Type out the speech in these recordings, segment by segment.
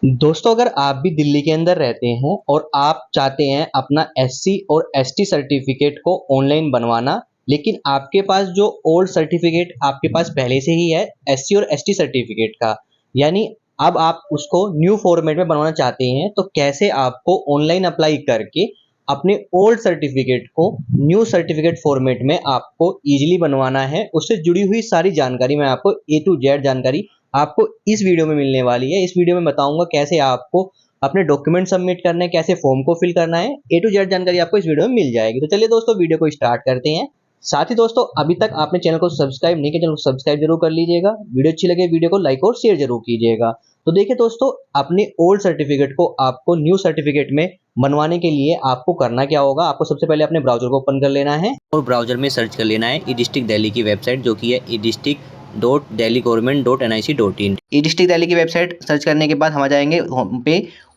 दोस्तों, अगर आप भी दिल्ली के अंदर रहते हैं और आप चाहते हैं अपना एससी और एसटी सर्टिफिकेट को ऑनलाइन बनवाना, लेकिन आपके पास जो ओल्ड सर्टिफिकेट आपके पास पहले से ही है एससी और एसटी सर्टिफिकेट का, यानी अब आप उसको न्यू फॉर्मेट में बनवाना चाहते हैं, तो कैसे आपको ऑनलाइन अप्लाई करके अपने ओल्ड सर्टिफिकेट को न्यू सर्टिफिकेट फॉर्मेट में आपको इजीली बनवाना है, उससे जुड़ी हुई सारी जानकारी मैं आपको ए टू जेड जानकारी आपको इस वीडियो में मिलने वाली है। इस वीडियो में बताऊंगा कैसे आपको अपने डॉक्यूमेंट सबमिट करने हैं, कैसे फॉर्म को फिल करना है। ए टू जेड जानकारी आपको इस वीडियो में मिल जाएगी। तो चलिए दोस्तों, वीडियो को स्टार्ट करते हैं। साथ ही दोस्तों, अभी तक आपने चैनल को सब्सक्राइब नहीं किया, चैनल को सब्सक्राइब जरूर कर लीजिएगा। वीडियो अच्छी लगे वीडियो को लाइक और शेयर जरूर कीजिएगा। तो देखिए दोस्तों, अपने ओल्ड सर्टिफिकेट को आपको न्यू सर्टिफिकेट में बनवाने के लिए आपको करना क्या होगा। आपको सबसे पहले अपने ब्राउजर को ओपन कर लेना है और ब्राउजर में सर्च कर लेना है ई डिस्ट्रिक्ट दिल्ली की वेबसाइट, जो कि है e-district.delhi-government.nic.in। ई डिस्ट्रिक्ट दिल्ली की वेबसाइट सर्च करने के बाद हम आ जाएंगे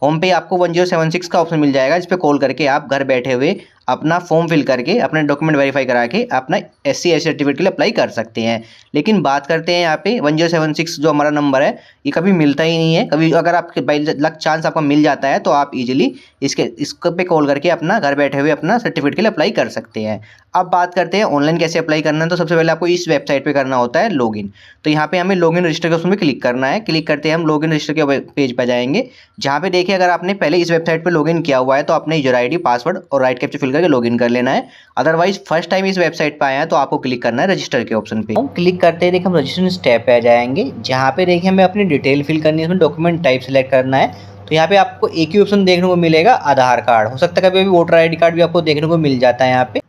होम पे आपको 1076 का ऑप्शन मिल जाएगा, जिस पे कॉल करके आप घर बैठे हुए अपना फॉर्म फिल करके अपने डॉक्यूमेंट वेरीफाई करा के अपना एससी एसटी सर्टिफिकेट के लिए अप्लाई कर सकते हैं। लेकिन बात करते हैं यहाँ पे 1076 जो हमारा नंबर है, ये कभी मिलता ही नहीं है। कभी अगर आपके बाई लक चांस आपको मिल जाता है तो आप इजीली इसको पे कॉल करके अपना घर बैठे हुए अपना सर्टिफिकेट के लिए अप्लाई कर सकते हैं। अब बात करते हैं ऑनलाइन कैसे अप्लाई करना है। तो सबसे पहले आपको इस वेबसाइट पे करना होता है लॉगिन। तो यहाँ पे हमें लॉगिन रजिस्टर के ऑप्शन पे क्लिक करना है। क्लिक करते हैं हम लॉगिन रजिस्टर के पेज पर जाएंगे, जहाँ पे देखिए अगर आपने पहले इस वेबसाइट पे लॉगिन किया हुआ है तो अपने यूजर आईडी पासवर्ड और राइट कैप्चा फिल करके लॉगिन कर लेना है। अदरवाइज फर्स्ट टाइम इस वेबसाइट पे आए हैं तो आपको क्लिक करना है रजिस्टर के ऑप्शन पे। क्लिक करते ही देखिए हम रजिस्ट्रेशन स्टेप पे आ जाएंगे, जहाँ पे देखिए हमें अपनी डिटेल फिल करनी है, इसमें डॉक्यूमेंट टाइप सेलेक्ट करना है। तो यहाँ पे आपको एक ही ऑप्शन देखने को मिलेगा, आधार कार्ड। हो सकता है कभी वोटर आई डी कार्ड भी आपको देखने को मिल जाता है यहाँ पे।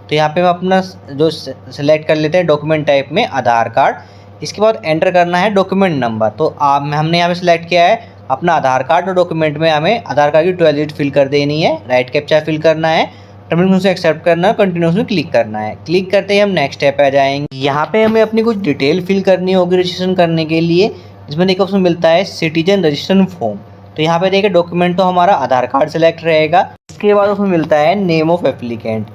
तो यहाँ पे हम अपना जो सेलेक्ट कर लेते हैं डॉक्यूमेंट टाइप में आधार कार्ड। इसके बाद एंटर करना है डॉक्यूमेंट नंबर। तो हमने यहाँ पे सिलेक्ट किया है अपना आधार कार्ड, और डॉक्यूमेंट में हमें आधार कार्ड की 12 डिजिट फिल कर देनी है, राइट कैप्चा फिल करना है, टर्मिनेशन से एक्सेप्ट करना है, कंटिन्यूस में क्लिक करना है। क्लिक करते ही हम नेक्स्ट स्टेप पे आ जाएंगे। यहाँ पे हमें अपनी कुछ डिटेल फिल करनी होगी रजिस्ट्रेशन करने के लिए। इसमें देखिए ऑप्शन मिलता है सिटीजन रजिस्ट्रेशन फॉर्म। तो यहाँ पे देखिए डॉक्यूमेंट तो हमारा आधार कार्ड सेलेक्ट रहेगा। इसके बाद उसमें मिलता है name of applicant.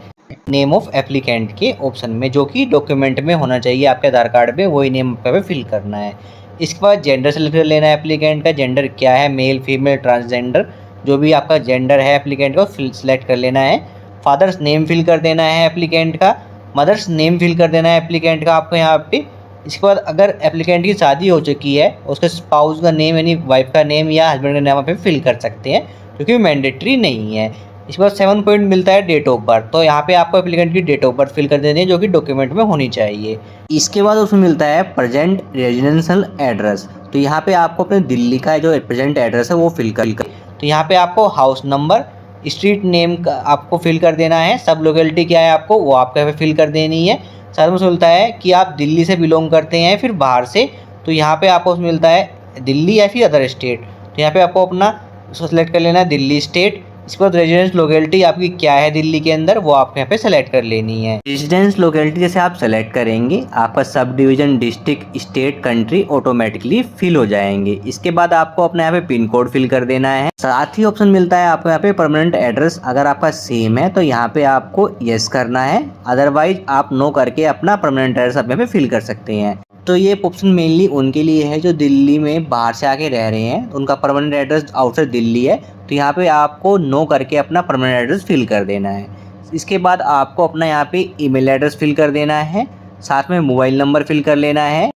Name of applicant के ऑप्शन में जो कि डॉक्यूमेंट में होना चाहिए आपके आधार कार्ड पे, वही नेम पे फिल करना है। इसके बाद जेंडर सेलेक्ट कर लेना है। एप्लीकेंट का जेंडर क्या है, मेल फीमेल ट्रांसजेंडर, जो भी आपका जेंडर है एप्लीकेंट को सिलेक्ट कर लेना है। फादर्स नेम फिल कर देना है एप्लीकेंट का। मदर्स नेम फिल कर देना है एप्लीकेंट का आपको यहाँ पे। इसके बाद अगर एप्लीकेंट की शादी हो चुकी है, उसके स्पाउस का नेम यानी वाइफ का नेम या हस्बैंड का नाम आप फिल कर सकते हैं, क्योंकि मैंडेटरी नहीं है। इसके बाद 7 पॉइंट मिलता है डेट ऑफ बर्थ। तो यहाँ पे आपको एप्लीकेंट की डेट ऑफ बर्थ फिल कर देनी है, जो कि डॉक्यूमेंट में होनी चाहिए। इसके बाद उसमें मिलता है प्रेजेंट रेजिडेंशियल एड्रेस। तो यहाँ पे आपको अपने दिल्ली का जो प्रेजेंट एड्रेस है वो फिल कर। तो यहाँ पे आपको हाउस नंबर, स्ट्रीट नेम का आपको फिल कर देना है, सब लोकेलिटी क्या है आपको वो आपको यहाँ पे फिल कर देनी है। साथ में मिलता है कि आप दिल्ली से बिलोंग करते हैं फिर बाहर से, तो यहाँ पे आपको मिलता है दिल्ली या फिर अदर स्टेट। तो यहाँ पे आपको अपना उसको सेलेक्ट कर लेना है दिल्ली स्टेट। इसके बाद रेजिडेंस लोकेलिटी आपकी क्या है दिल्ली के अंदर, वो आपको यहाँ पे सेलेक्ट कर लेनी है। रेजिडेंस लोकेलिटी जैसे आप सेलेक्ट करेंगे, आपका subdivision, district, state, country automatically fill हो जाएंगे। इसके बाद आपको अपने यहाँ पे पिन कोड फिल कर देना है। साथ ही ऑप्शन मिलता है आपको यहाँ पे परमानेंट एड्रेस, अगर आपका सेम है तो यहाँ पे आपको यस करना है, अदरवाइज आप नो करके अपना परमानेंट एड्रेस आप यहाँ पे फिल कर सकते हैं। तो ये ऑप्शन मेनली उनके लिए है जो दिल्ली में बाहर से आके रह रहे हैं, उनका परमानेंट एड्रेस आउटसाइड दिल्ली है, तो यहाँ पे आपको नो करके अपना परमानेंट एड्रेस फिल कर देना है। इसके बाद आपको अपना यहाँ पे ईमेल एड्रेस फिल कर देना है, साथ में मोबाइल नंबर फिल कर लेना है,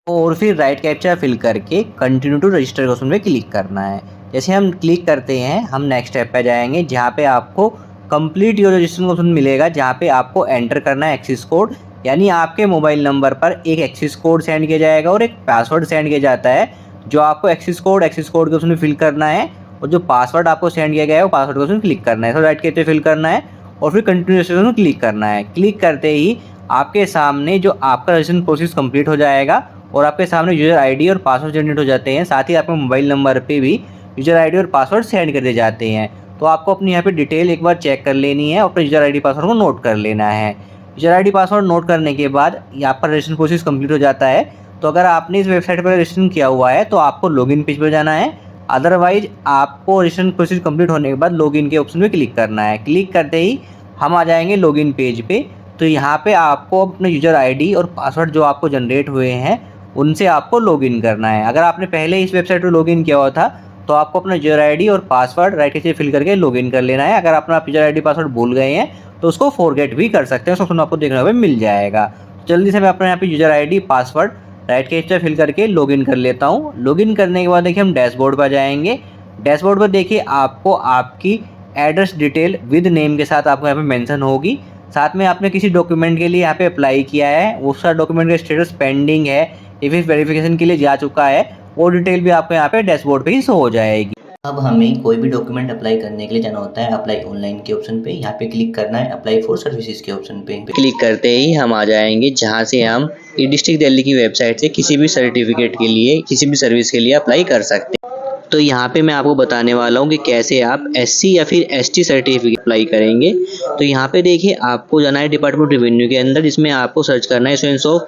और फिर राइट कैप्चा फिल करके कंटिन्यू टू रजिस्टर के ऑप्शन पे क्लिक करना है। जैसे हम क्लिक करते हैं हम नेक्स्ट स्टेप पे जाएंगे, जहाँ पे आपको कंप्लीट योर रजिस्ट्रेशन ऑप्शन मिलेगा, जहाँ पे आपको एंटर करना है एक्सेस कोड, यानी आपके मोबाइल नंबर पर एक एक्सेस कोड सेंड किया जाएगा और एक पासवर्ड सेंड किया जाता है, जो आपको एक्सेस कोड के ऑप्शन में फिल करना है, और जो पासवर्ड आपको सेंड किया गया है वो पासवर्ड के ऑप्शन क्लिक करना है। तो राइट कैप्चा फिल करना है और फिर कंटिन्यू रजिस्ट्रेशन में क्लिक करना है। क्लिक करते ही आपके सामने जो आपका रजिस्ट्रेशन प्रोसेस कंप्लीट हो जाएगा और आपके सामने यूज़र आईडी और पासवर्ड जनरेट हो जाते हैं। साथ ही आपके मोबाइल नंबर पे भी यूज़र आईडी और पासवर्ड सेंड कर दिए जाते हैं। तो आपको अपनी यहाँ पे डिटेल एक बार चेक कर लेनी है और अपने यूज़र आईडी पासवर्ड को नोट कर लेना है। यूज़र आईडी पासवर्ड नोट करने के बाद यहाँ पर रजिस्ट्रेशन प्रोसेस कंप्लीट हो जाता है। तो अगर आपने इस वेबसाइट पर रजिस्ट्रेशन किया हुआ है तो आपको लॉगिन पेज पर जाना है, अदरवाइज आपको रजिस्ट्रेशन प्रोसेस कंप्लीट होने के बाद लॉगिन के ऑप्शन पे क्लिक करना है। क्लिक करते ही हम आ जाएंगे लॉगिन पेज पे। तो यहाँ पे आपको अपने यूज़र आईडी और पासवर्ड जो आपको जनरेट हुए हैं उनसे आपको लॉगिन करना है। अगर आपने पहले इस वेबसाइट पर लॉगिन किया हुआ था तो आपको लॉगिन तो आपको अपना यूजर आईडी और पासवर्ड राइट क्लिक से फिल करके लॉगिन कर लेना है। अगर अपना यूजर आईडी पासवर्ड भूल गए हैं तो उसको फॉरगेट भी कर सकते हैं, उसका ऑप्शन आपको देखने को मिल जाएगा। जल्दी से मैं अपना यहाँ पे user ID password right click से फिल करके लॉगिन कर लेता हूँ। लॉगिन करने के बाद देखिए हम डैशबोर्ड पर जाएंगे। डैशबोर्ड पर देखिए आपको आपकी एड्रेस डिटेल विद नेम के साथ आपको यहाँ पे मेंशन होगी। साथ में आपने किसी डॉक्यूमेंट के लिए यहाँ पे अप्लाई किया है, उसका डॉक्यूमेंट का स्टेटस पेंडिंग है या फिर वेरिफिकेशन के लिए जा चुका है, वो डिटेल भी आपको यहाँ पे डैशबोर्ड पे ही शो हो जाएगी। अब हमें कोई भी डॉक्यूमेंट अप्लाई करने के लिए जाना होता है अप्लाई ऑनलाइन के ऑप्शन पे। यहाँ पे क्लिक करना है अप्लाई फॉर सर्विसेज के ऑप्शन पे। क्लिक करते ही हम आ जाएंगे जहाँ से हम ई डिस्ट्रिक्ट दिल्ली की वेबसाइट से किसी भी सर्टिफिकेट के लिए, किसी भी सर्विस के लिए अप्लाई कर सकते हैं। तो यहाँ पे मैं आपको बताने वाला हूँ कि कैसे आप एससी या फिर एसटी सर्टिफिकेट अप्लाई करेंगे। तो यहाँ पे देखिए आपको जाना है डिपार्टमेंट रेवेन्यू के अंदर, जिसमें आपको सर्च करना है issuance of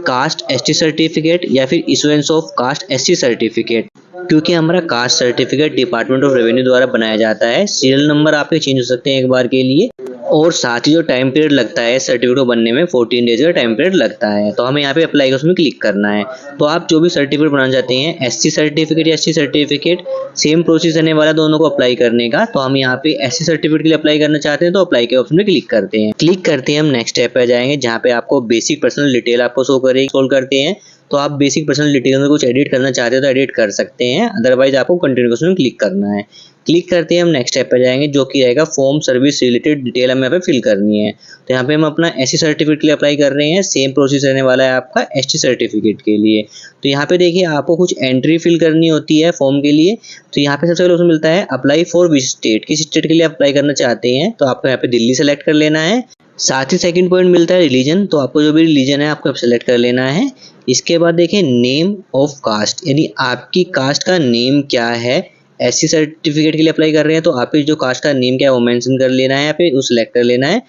caste ST certificate या फिर issuance of caste SC certificate. क्योंकि हमारा caste certificate department of revenue द्वारा बनाया जाता है, सीरियल नंबर आपके चेंज हो सकते हैं एक बार के लिए, और साथ ही जो टाइम पीरियड लगता है सर्टिफिकेट को बनने में 14 डेज का टाइम पीरियड लगता है। तो हमें यहाँ पे अप्लाई का उसमें क्लिक करना है। तो आप जो भी सर्टिफिकेट बनाना चाहते हैं, एससी सर्टिफिकेट या एसटी सर्टिफिकेट, सेम प्रोसेस रहने वाला दोनों को अप्लाई करने का। तो हम यहाँ पे एससी सर्टिफिकेट के लिए अप्लाई करना चाहते हैं तो अप्लाई के ऑप्शन में क्लिक करते हैं। क्लिक करते ही हम नेक्स्ट स्टेप पे जाएंगे जहाँ पे आपको बेसिक पर्सनल डिटेल आपको शो करेगी। स्क्रॉल करते हैं तो आप बेसिक पर्सनल डिटेल में कुछ एडिट करना चाहते हो तो एडिट कर सकते हैं, अदरवाइज आपको कंटिन्यू ऑप्शन में क्लिक करना है। क्लिक करते हैं हम नेक्स्ट स्टेप पे जाएंगे जो कि रहेगा फॉर्म सर्विस रिलेटेड डिटेल हमें यहाँ पे फिल करनी है। तो यहाँ पे हम अपना एससी सर्टिफिकेट के लिए अप्लाई कर रहे हैं, सेम प्रोसेस रहने वाला है आपका एसटी सर्टिफिकेट के लिए। तो यहाँ पे देखिए आपको कुछ एंट्री फिल करनी होती है फॉर्म के लिए। तो यहाँ पे सबसे पहले ऑप्शन मिलता है अप्लाई फॉर विच स्टेट, किस स्टेट के लिए अप्लाई करना चाहते हैं तो आपको यहाँ पे दिल्ली सेलेक्ट कर लेना है। साथ ही सेकंड पॉइंट मिलता है रिलीजन, तो आपको जो भी रिलीजन है आपको सेलेक्ट कर लेना है। इसके बाद देखिए नेम ऑफ कास्ट, यानी आपकी कास्ट का नेम क्या है। एससी सर्टिफिकेट के लिए अप्लाई कर रहे हैं तो आपकी जो कास्ट का नेम क्या है वो मेंशन कर लेना है, यहाँ पे वो सिलेक्ट कर लेना है।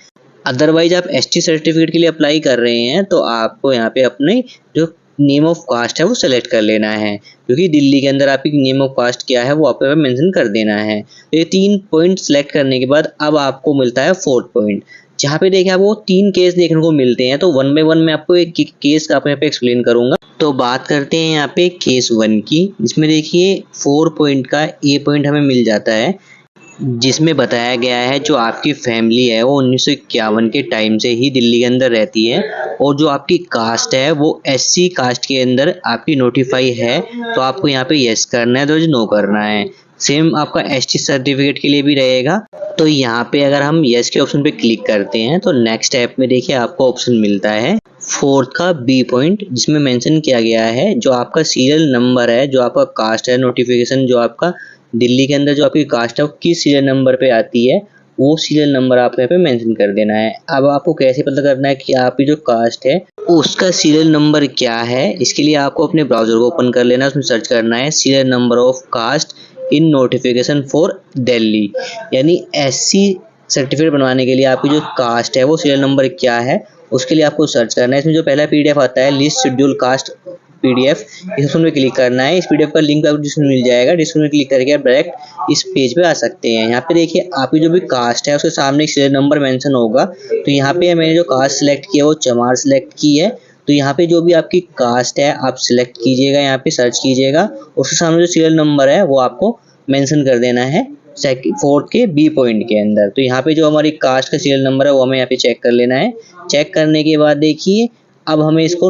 अदरवाइज आप एसटी सर्टिफिकेट के लिए अप्लाई कर रहे हैं तो आपको यहाँ पे अपने जो नेम ऑफ कास्ट है वो सेलेक्ट कर लेना है, क्योंकि दिल्ली के अंदर आपकी नेम ऑफ कास्ट क्या है वो आपको मेंशन कर देना है। तो ये 3 पॉइंट सेलेक्ट करने के बाद अब आपको मिलता है 4th पॉइंट, जहाँ पे देखिए आपको 3 केस देखने को मिलते हैं। तो 1 बाय 1 मैं आपको एक केस आपको यहाँ पे एक्सप्लेन करूंगा। तो बात करते हैं यहाँ पे केस 1 की, जिसमें देखिए 4 पॉइंट का ए पॉइंट हमें मिल जाता है, जिसमें बताया गया है जो आपकी फैमिली है वो 1951 के टाइम से ही दिल्ली के अंदर रहती है, और जो आपकी कास्ट है वो एससी कास्ट के अंदर आपकी नोटिफाई है तो आपको यहाँ पे यस करना है, तो नो करना है। सेम आपका एसटी सर्टिफिकेट के लिए भी रहेगा। तो यहाँ पे अगर हम यस के ऑप्शन पे क्लिक करते हैं तो नेक्स्ट स्टेप में देखिए आपको ऑप्शन मिलता है 4th का बी पॉइंट, जिसमें मेंशन किया गया है जो आपका सीरियल नंबर है, जो आपका कास्ट है, नोटिफिकेशन जो आपका दिल्ली के अंदर जो आपकी कास्ट है वो किस सीरियल नंबर पे आती है वो सीरियल नंबर आपको यहाँ पे मेंशन कर देना है। अब आपको कैसे पता करना है कि आपकी जो कास्ट है उसका सीरियल नंबर क्या है, इसके लिए आपको अपने ब्राउजर को ओपन कर लेना है, उसमें सर्च करना है serial number of caste in notification for Delhi, यानी एससी सर्टिफिकेट बनवाने के लिए आपकी जो कास्ट है वो सीरियल नंबर क्या है उसके लिए आपको सर्च करना है। इसमें जो पहला पीडीएफ आता है लिस्ट शेड्यूल कास्ट पीडीएफ, इस ऑप्शन पे क्लिक करना है। इस पीडीएफ का लिंक आपको डिस्क्रिप्शन में मिल जाएगा, डिस्क्रिप्शन में क्लिक करके आप डायरेक्ट इस पेज पे आ सकते हैं। यहाँ पे देखिए आपकी जो भी कास्ट है उसके सामने एक सीरियल नंबर मेंशन होगा। तो यहाँ पे मैंने जो कास्ट सेलेक्ट किया वो चमार सेलेक्ट की है। तो यहाँ पे जो भी आपकी कास्ट है आप सिलेक्ट कीजिएगा, यहाँ पे सर्च कीजिएगा, उसके सामने जो सीरियल नंबर है वो आपको मेंशन कर देना है 4th के बी पॉइंट के अंदर। तो यहाँ पे जो हमारी कास्ट का सीरियल नंबर है वो हमें यहाँ पे चेक कर लेना है। चेक करने के बाद देखिए अब हमें इसको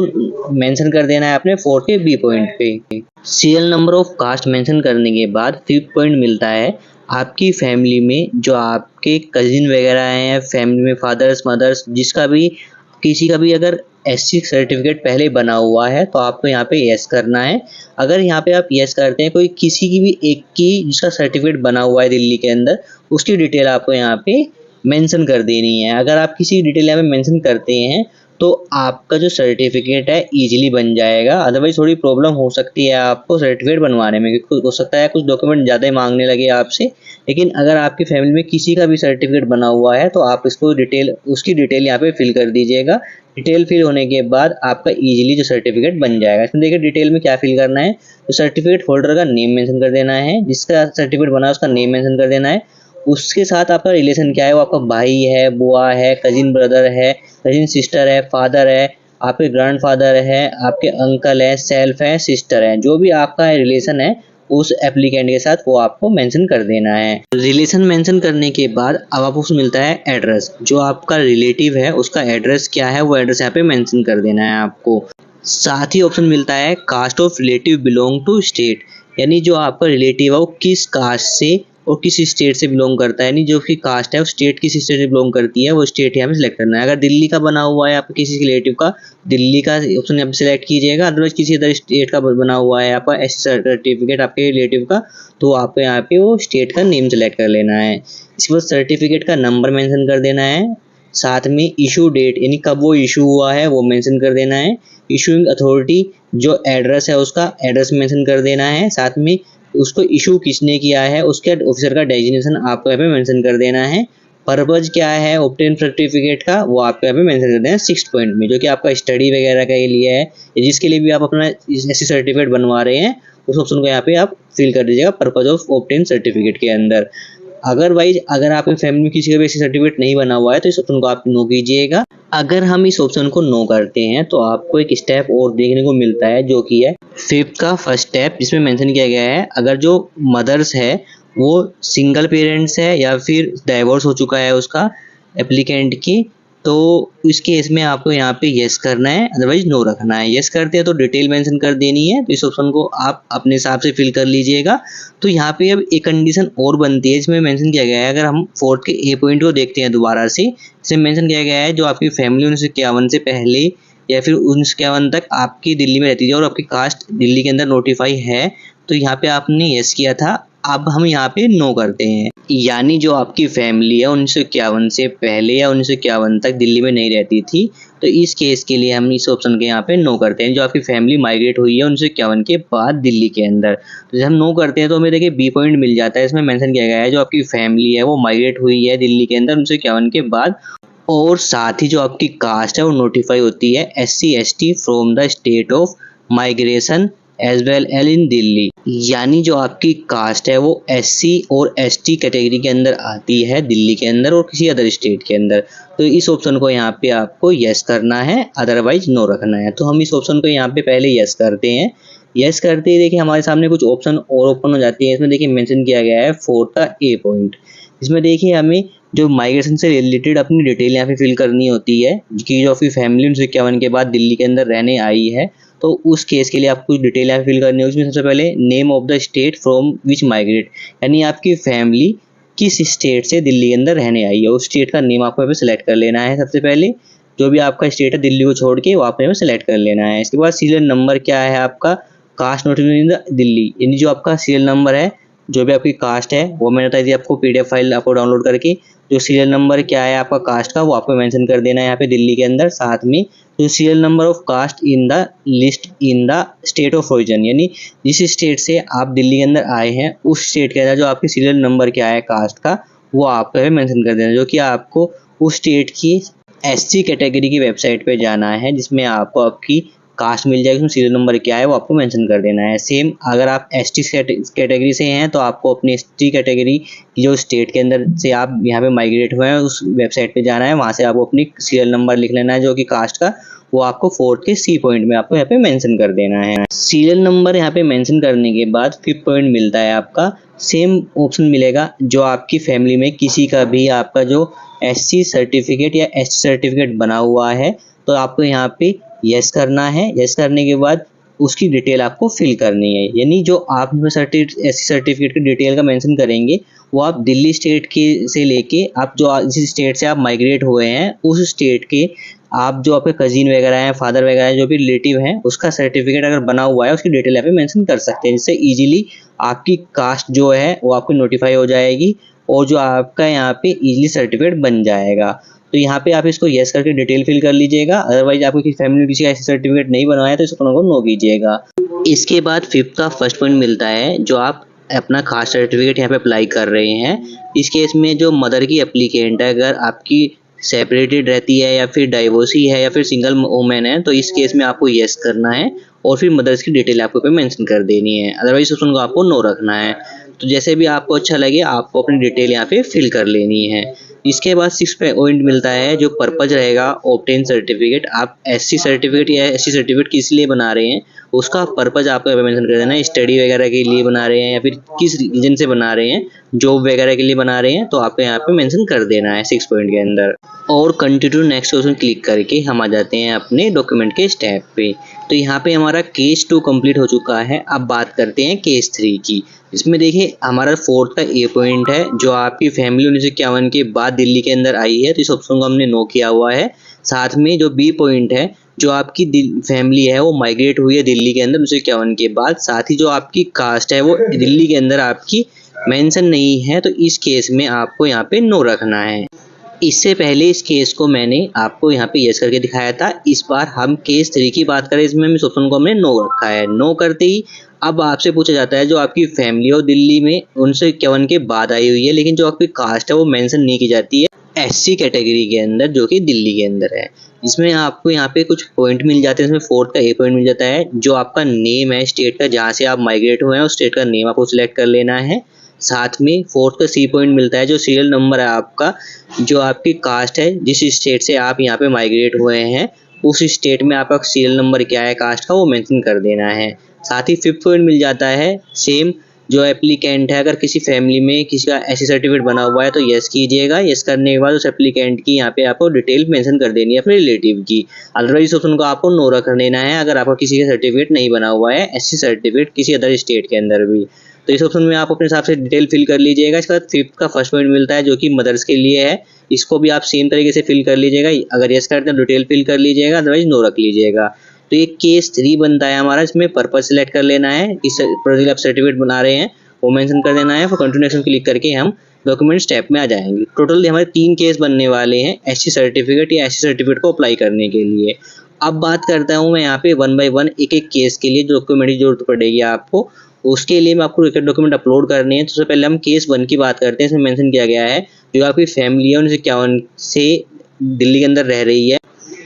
मेंशन कर देना है अपने 4th के बी पॉइंट पे। Serial number of caste mention करने के बाद 5th पॉइंट मिलता है आपकी फैमिली में जो आपके कजिन वगैरह हैं, फैमिली में फादर्स मदर्स, जिसका भी किसी का भी अगर एससी सर्टिफिकेट पहले बना हुआ है तो आपको यहाँ पे यस करना है। अगर यहाँ पे आप यस करते हैं कोई किसी की भी एक की जिसका सर्टिफिकेट बना हुआ है दिल्ली के अंदर, उसकी डिटेल आपको यहाँ पे मेंशन कर देनी है। अगर आप किसी डिटेल यहाँ पे मेंशन करते हैं तो आपका जो सर्टिफिकेट है इजीली बन जाएगा, अदरवाइज थोड़ी प्रॉब्लम हो सकती है आपको सर्टिफिकेट बनवाने में, क्योंकि हो सकता है कुछ डॉक्यूमेंट ज़्यादा ही मांगने लगे आपसे। लेकिन अगर आपकी फैमिली में किसी का भी सर्टिफिकेट बना हुआ है तो आप इसको उसकी डिटेल यहाँ पे फिल कर दीजिएगा। डिटेल फिल होने के बाद आपका इजीली जो सर्टिफिकेट बन जाएगा। इसमें देखिए डिटेल में क्या फिल करना है, तो सर्टिफिकेट होल्डर का नेम मेंशन कर देना है, जिसका सर्टिफिकेट बना है उसका नेम मेंशन कर देना है, उसके साथ आपका रिलेशन क्या है, वो आपका भाई है, बुआ है, कजिन ब्रदर है, कजिन सिस्टर है, फादर है, आपके ग्रैंडफादर है, आपके अंकल है, सेल्फ है, सिस्टर है, जो भी आपका रिलेशन है उस एप्लीकेंट के साथ वो आपको मेंशन कर देना है। रिलेशन मेंशन करने के बाद अब आपको मिलता है एड्रेस, जो आपका रिलेटिव है उसका एड्रेस क्या है वो एड्रेस यहाँ पे मेंशन कर देना है आपको। साथ ही ऑप्शन मिलता है caste of relative belong to state, यानी जो आपका रिलेटिव है वो किस कास्ट से और किस स्टेट से बिलोंग करता है, यानी जो उसकी कास्ट है वो स्टेट किस स्टेट से बिलोंग करती है वो स्टेट यहाँ पे सिलेक्ट करना है। अगर दिल्ली का बना हुआ है आपका किसी रिलेटिव का, दिल्ली का ऑप्शन यहाँ पे सिलेक्ट कीजिएगा। अदरवाइज किसी अदर स्टेट का बना हुआ है आपका एस सर्टिफिकेट आपके रिलेटिव का, तो आपको यहाँ पे वो स्टेट का नेम सेलेक्ट कर लेना है। इसके बाद सर्टिफिकेट का नंबर मेंशन कर देना है, साथ में इशू डेट यानी कब वो इशू हुआ है वो मेंशन कर देना है। इशूइंग अथॉरिटी जो एड्रेस है उसका एड्रेस मेंशन कर देना है, साथ में उसको इशू किसने किया है उसके ऑफिसर का डेजिग्नेशन आपको यहाँ पे मेंशन कर देना है। पर्पज क्या है ऑब्टेन सर्टिफिकेट का वो आपको यहाँ पे मेंशन कर देना है 6 पॉइंट में, जो कि आपका स्टडी वगैरह के लिए है, जिसके लिए भी आप अपना ऐसी सर्टिफिकेट बनवा रहे हैं उस ऑप्शन को यहाँ पे आप फिल कर दीजिएगा पर्पज ऑफ ऑब्टेन सर्टिफिकेट के अंदर। अगर आपकी फैमिली में किसी का भी ऐसी सर्टिफिकेट नहीं बना हुआ है तो इस ऑप्शन को आप नो कीजिएगा। अगर हम इस ऑप्शन को नो करते हैं तो आपको एक स्टेप और देखने को मिलता है, जो कि है 5th का फर्स्ट स्टेप, जिसमें मेंशन किया गया है अगर जो मदर्स है वो सिंगल पेरेंट्स है या फिर डाइवोर्स हो चुका है उसका एप्लीकेंट की, तो इस केस में आपको यहाँ पे यस करना है, अदरवाइज नो रखना है। यस करते हैं तो डिटेल मेंशन कर देनी है, तो इस ऑप्शन को आप अपने हिसाब से फिल कर लीजिएगा। तो यहाँ पे अब एक कंडीशन और बनती है जिसमें मेंशन किया गया है, अगर हम 4th के ए पॉइंट को देखते हैं दोबारा से, इसमें मेंशन किया गया है जो आपकी फैमिली 1951 से पहले या फिर 1951 तक आपकी दिल्ली में रहती थी और आपकी कास्ट दिल्ली के अंदर नोटिफाई है, तो यहाँ पे आपने यस किया था, अब हम यहाँ पे नो करते हैं। यानी जो आपकी फैमिली है 1951 से पहले या 1951 तक दिल्ली में नहीं रहती थी, तो इस केस के लिए हम इस ऑप्शन के यहाँ पे नो करते हैं। जो आपकी फैमिली माइग्रेट हुई है 1951 के बाद दिल्ली के अंदर, तो जब हम नो करते हैं तो हमें देखिए बी पॉइंट मिल जाता है। इसमें मेंशन किया गया है जो आपकी फैमिली है वो माइग्रेट हुई है दिल्ली के अंदर 1951 के बाद, और साथ ही जो आपकी कास्ट है वो नोटिफाई होती है SC ST from the state of migration as well L in Delhi, यानी जो आपकी कास्ट है वो SC और ST कैटेगरी के अंदर आती है दिल्ली के अंदर और किसी अदर स्टेट के अंदर। तो इस ऑप्शन को यहाँ पे आपको यस करना है, अदरवाइज नो रखना है। तो हम इस ऑप्शन को यहाँ पे पहले यस करते हैं। यस करते ही देखिए हमारे सामने कुछ ऑप्शन और ओपन हो जाती है। इसमें देखिए मेंशन किया गया है 4th का ए पॉइंट, इसमें देखिए हमें जो माइग्रेशन से रिलेटेड अपनी डिटेल यहाँ पे फिल करनी होती है कि जो आपकी फैमिली 1951 के बाद दिल्ली के अंदर रहने आई है, तो उस केस के लिए आपको कुछ डिटेल यहाँ फिल करनी होगी। उसमें सबसे पहले name of the state from which migrate, यानी आपकी फैमिली किस स्टेट से दिल्ली के अंदर रहने आई है उस स्टेट का नेम आपको यहाँ पे सिलेक्ट कर लेना है। सबसे पहले जो भी आपका स्टेट है दिल्ली को छोड़ के वो आपको यहाँ पे सिलेक्ट कर लेना है। इसके बाद सीरियल नंबर क्या है आपका, कास्ट नोटिफिकेशन दिल्ली, यानी जो आपका सीरियल नंबर है जो भी आपकी कास्ट है वो मैंने बता दी आपको PDF फाइल आपको डाउनलोड करके, जो सीरियल नंबर क्या है आपका कास्ट का वो आपको मेंशन कर देना है यहाँ पे दिल्ली के अंदर। साथ में जो serial number of caste in the list in the state of origin, यानी जिस स्टेट से आप दिल्ली के अंदर आए हैं उस स्टेट के अंदर जो आपकी सीरियल नंबर क्या है कास्ट का वो आपको मेंशन कर देना, जो कि आपको उस स्टेट की SC कैटेगरी की वेबसाइट पे जाना है जिसमें आपको आपकी कास्ट मिल जाएगी, उसमें सीरियल नंबर क्या है वो आपको मेंशन कर देना है। सेम अगर आप ST कैटेगरी से हैं तो आपको अपनी ST कैटेगरी की जो स्टेट के अंदर से आप यहाँ पे माइग्रेट हुए हैं उस वेबसाइट पे जाना है, वहाँ से आपको अपनी सीरियल नंबर लिख लेना है जो कि कास्ट का वो आपको 4th के C पॉइंट में आपको यहाँ पे मेंशन कर देना है। सीरियल नंबर यहाँ पे मेंशन करने के बाद 5th पॉइंट मिलता है आपका, सेम ऑप्शन मिलेगा जो आपकी फैमिली में किसी का भी आपका जो SC सर्टिफिकेट या ST सर्टिफिकेट बना हुआ है तो आपको यहाँ पे यस करना है। यस करने के बाद उसकी डिटेल आपको फिल करनी है, यानी जो आप SC सर्टिफिकेट की डिटेल का मेंशन करेंगे वो आप दिल्ली स्टेट के से लेके आप जो जिस स्टेट से आप माइग्रेट हुए हैं उस स्टेट के आप जो आपके कजिन वगैरह हैं, फादर वगैरह हैं, जो भी रिलेटिव हैं उसका सर्टिफिकेट अगर बना हुआ है उसकी डिटेल यहाँ पे मेंशन कर सकते हैं, जिससे इजीली आपकी कास्ट जो है वो आपको नोटिफाई हो जाएगी और जो आपका यहाँ पे इजीली सर्टिफिकेट बन जाएगा। तो यहाँ पे आप इसको यस करके डिटेल फिल कर लीजिएगा, अदरवाइज आपको किसी फैमिली में किसी का ऐसा सर्टिफिकेट नहीं बनवाया तो इसको नो कीजिएगा। इसके बाद 5th का फर्स्ट पॉइंट मिलता है जो आप अपना कास्ट सर्टिफिकेट यहाँ पे अप्लाई कर रहे हैं। इस केस में जो मदर की एप्लीकेंट है अगर आपकी सेपरेटेड रहती है या फिर डाइवोर्सी है या फिर सिंगल वुमेन है तो इस केस में आपको यस करना है और फिर मदर्स की डिटेल आपको पे मेंशन कर देनी है, अदरवाइज उसको आपको नो रखना है। तो जैसे भी आपको अच्छा लगे आपको अपनी डिटेल यहाँ पे फिल कर लेनी है। इसके बाद 6th पॉइंट मिलता है जो पर्पज रहेगा ऑब्टेन सर्टिफिकेट, आप SC सर्टिफिकेट या ST सर्टिफिकेट किस लिए बना रहे हैं उसका पर्पज़ आपको यहाँ पे मेंशन कर देना है। स्टडी वगैरह के लिए बना रहे हैं या फिर किस रीजन से बना रहे हैं, जॉब वगैरह के लिए बना रहे हैं, तो आपको यहाँ पे मेंशन कर देना है 6 पॉइंट के अंदर। और कंटिन्यू नेक्स्ट ऑप्शन क्लिक करके हम आ जाते हैं अपने डॉक्यूमेंट के स्टेप पे। तो यहाँ पे हमारा केस 2 कंप्लीट हो चुका है। अब बात करते हैं केस 3 की। इसमें देखिए हमारा 4th का ए पॉइंट है, जो आपकी फैमिली 1951 के बाद दिल्ली के अंदर आई है, तो इस ऑप्शन को हमने नो किया हुआ है। साथ में जो बी पॉइंट है, जो आपकी फैमिली है वो माइग्रेट हुई है दिल्ली के अंदर 1951 के बाद, साथ ही जो आपकी कास्ट है वो दिल्ली के अंदर आपकी मेंशन नहीं है, तो इस केस में आपको यहाँ पे नो रखना है। इससे पहले इस केस को मैंने आपको यहाँ पे यस करके दिखाया था। इस बार हम केस 3 की बात करें, इसमें इस ऑप्शन को हमने नो रखा है। नो करते ही अब आपसे पूछा जाता है जो आपकी फैमिली हो दिल्ली में 1951 के बाद आई हुई है, लेकिन जो आपकी कास्ट है वो मेंशन नहीं की जाती है एससी कैटेगरी के अंदर, जो कि दिल्ली के अंदर है। इसमें आपको यहाँ पे कुछ पॉइंट मिल जाते हैं। इसमें 4th का ए पॉइंट मिल जाता है, जो आपका नेम है स्टेट का, जहाँ से आप माइग्रेट हुए हैं उस स्टेट का नेम आपको सिलेक्ट कर लेना है। साथ में 4th का सी पॉइंट मिलता है, जो सीरियल नंबर है आपका, जो आपकी कास्ट है, जिस स्टेट से आप यहाँ पे माइग्रेट हुए हैं उस स्टेट में आपका सीरियल नंबर क्या है कास्ट का, वो मेंशन कर देना है। साथ ही 5th पॉइंट मिल जाता है सेम, जो एप्लीकेंट है, अगर किसी फैमिली में किसी का ऐसी सर्टिफिकेट बना हुआ है तो यस कीजिएगा। यस करने के बाद उस एप्लीकेंट की यहाँ पे आपको डिटेल मेंशन कर देनी है अपने रिलेटिव की। अदरवाइज ऑप्शन को आपको नो रख देना है अगर आपका किसी का सर्टिफिकेट नहीं बना हुआ है, एससी सर्टिफिकेट किसी अदर स्टेट के अंदर भी। तो इस ऑप्शन में आप अपने हिसाब से डिटेल फिल कर लीजिएगा। इसके बाद 5th का फर्स्ट पॉइंट मिलता है, जो कि मदर्स के लिए है। इसको भी आप सेम तरीके से फिल कर लीजिएगा। अगर यस करते हैं तो डिटेल फिल कर लीजिएगा, अदरवाइज नो रख लीजिएगा। तो ये केस 3 बनता है हमारा। इसमें पर्पज सिलेक्ट कर लेना है, किस आप सर्टिफिकेट बना रहे हैं वो मेंशन कर देना है। फिर कंटिन्यूएशन क्लिक करके हम डॉक्यूमेंट स्टेप में आ जाएंगे। टोटल हमारे 3 केस बनने वाले हैं एससी सर्टिफिकेट या एससी सर्टिफिकेट को अप्लाई करने के लिए। अब बात करता हूँ मैं यहाँ पे 1 बाय 1 एक एक केस के लिए जो डॉक्यूमेंट की जरूरत पड़ेगी आपको, उसके लिए मैं आपको एक डॉक्यूमेंट अपलोड करने हैं। तो सबसे पहले हम केस 1 की बात करते हैं। इसमें मेंशन किया गया है जो आपकी फैमिली है 1951 से दिल्ली के अंदर रह रही है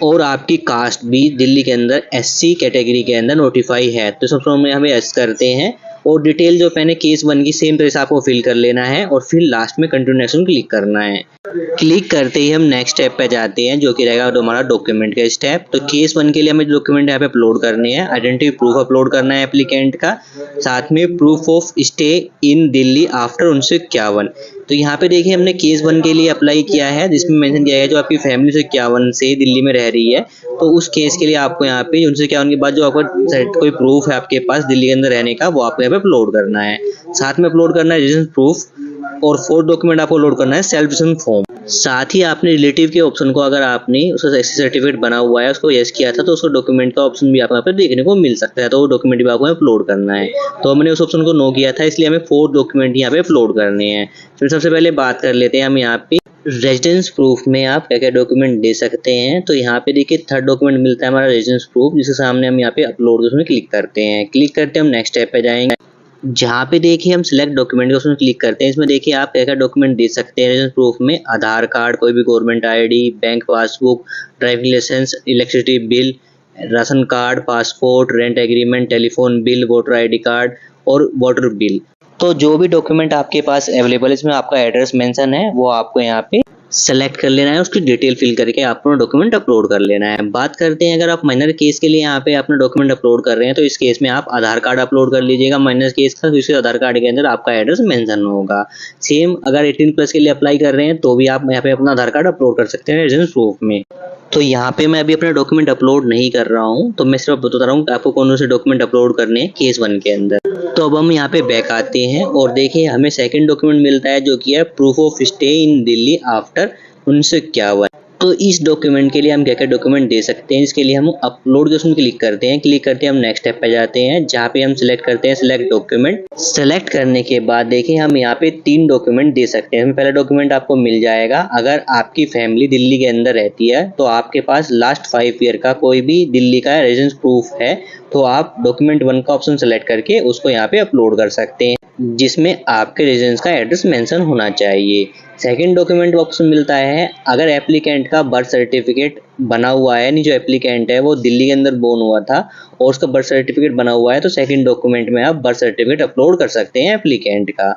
और आपकी कास्ट भी दिल्ली के अंदर एससी कैटेगरी के अंदर नोटिफाई है। तो सबसे में हमें एस करते हैं और डिटेल जो मैंने केस 1 की सेम तरह से आपको फिल कर लेना है और फिर लास्ट में कंटिन्यूएशन क्लिक करना है। क्लिक करते ही हम नेक्स्ट स्टेप पे जाते हैं, जो कि रहेगा हमारा डॉक्यूमेंट का स्टेप। तो केस 1 के लिए हमें डॉक्यूमेंट यहाँ पे अपलोड करने हैं। आइडेंटिटी प्रूफ अपलोड करना है एप्लीकेंट का, साथ में proof of stay in Delhi after 1951। तो यहाँ पे देखिए हमने केस 1 के लिए अप्लाई किया है, जिसमें मेंशन किया है जो आपकी फैमिली 1951 से दिल्ली में रह रही है, तो उस केस के लिए आपको यहाँ पे 1951 के बाद जो आपका कोई प्रूफ है आपके पास दिल्ली के अंदर रहने का, वो आपको यहाँ पे अपलोड करना है। साथ में अपलोड करना है रेजिडेंस प्रूफ और 4th डॉक्यूमेंट आपको अपलोड करना है सेल्फ डिक्लेरेशन फॉर्म। साथ ही आपने रिलेटिव के ऑप्शन को, अगर आपने उसका एससी सर्टिफिकेट बना हुआ है उसको यस किया था, तो उसको डॉक्यूमेंट का ऑप्शन भी आपको यहाँ पे देखने को मिल सकता है, तो वो डॉक्यूमेंट भी आपको अपलोड करना है। तो हमने उस ऑप्शन को नो किया था, इसलिए हमें 4 डॉक्यूमेंट यहाँ पे अपलोड करने हैं। फिर सबसे पहले बात कर लेते हैं हम यहाँ पे रेजिडेंस प्रूफ में आप क्या क्या डॉक्यूमेंट दे सकते हैं। तो यहाँ पे देखिए 3rd डॉक्यूमेंट मिलता है हमारा रेजिडेंस प्रूफ, जिसके सामने हम यहाँ पे अपलोड उसमें क्लिक करते हैं। क्लिक करते हम नेक्स्ट स्टेप पे जाएंगे, जहाँ पे देखिए हम सिलेक्ट डॉक्यूमेंट के उसमें क्लिक करते हैं। इसमें देखिए आप क्या क्या डॉक्यूमेंट दे सकते हैं रेजिडेंस प्रूफ में। आधार कार्ड, कोई भी government ID, bank passbook, driving licence, electricity bill, ration card, passport, rent agreement, telephone bill, voter ID card और वाटर बिल। तो जो भी डॉक्यूमेंट आपके पास अवेलेबल है, इसमें आपका एड्रेस मेंशन है, वो आपको यहाँ पे सेलेक्ट कर लेना है, उसकी डिटेल फिल करके आपको डॉक्यूमेंट अपलोड कर लेना है। बात करते हैं अगर आप माइनर केस के लिए यहाँ पे अपना डॉक्यूमेंट अपलोड कर रहे हैं, तो इस केस में आप आधार कार्ड अपलोड कर लीजिएगा माइनर केस का, तो इसके आधार कार्ड के अंदर आपका एड्रेस मेंशन होगा। सेम अगर 18+ के लिए अप्लाई कर रहे हैं तो भी आप यहाँ पे अपना आधार कार्ड अपलोड कर सकते हैं रेजिडेंस प्रूफ में। तो यहाँ पे मैं अभी अपना डॉक्यूमेंट अपलोड नहीं कर रहा हूँ, तो मैं सिर्फ बता रहा हूँ कि आपको कौन से डॉक्यूमेंट अपलोड करने हैं केस 1 के अंदर। तो अब हम यहाँ पे बैक आते हैं और देखिए हमें सेकंड डॉक्यूमेंट मिलता है, जो कि है proof of stay in Delhi after 1951। तो इस डॉक्यूमेंट के लिए हम क्या क्या डॉक्यूमेंट दे सकते हैं, इसके लिए हम अपलोड के ऑप्शन क्लिक करते हैं। क्लिक करते हैं हम नेक्स्ट स्टेप पे जाते हैं, जहाँ पे हम सिलेक्ट करते हैं सिलेक्ट डॉक्यूमेंट। सेलेक्ट करने के बाद देखिए हम यहाँ पे 3 डॉक्यूमेंट दे सकते हैं। पहला डॉक्यूमेंट आपको मिल जाएगा, अगर आपकी फैमिली दिल्ली के अंदर रहती है तो आपके पास लास्ट 5 ईयर का कोई भी दिल्ली का रेजिडेंस प्रूफ है, तो आप डॉक्यूमेंट 1 का ऑप्शन सेलेक्ट करके उसको यहाँ पे अपलोड कर सकते हैं, जिसमें आपके रेजिडेंस का एड्रेस मेंशन होना चाहिए। सेकंड डॉक्यूमेंट ऑप्शन मिलता है, अगर एप्लीकेंट का बर्थ सर्टिफिकेट बना हुआ है, नहीं जो एप्लीकेंट है वो दिल्ली के अंदर बोर्न हुआ था और उसका बर्थ सर्टिफिकेट बना हुआ है, तो सेकंड डॉक्यूमेंट में आप बर्थ सर्टिफिकेट अपलोड कर सकते हैं एप्लीकेंट का।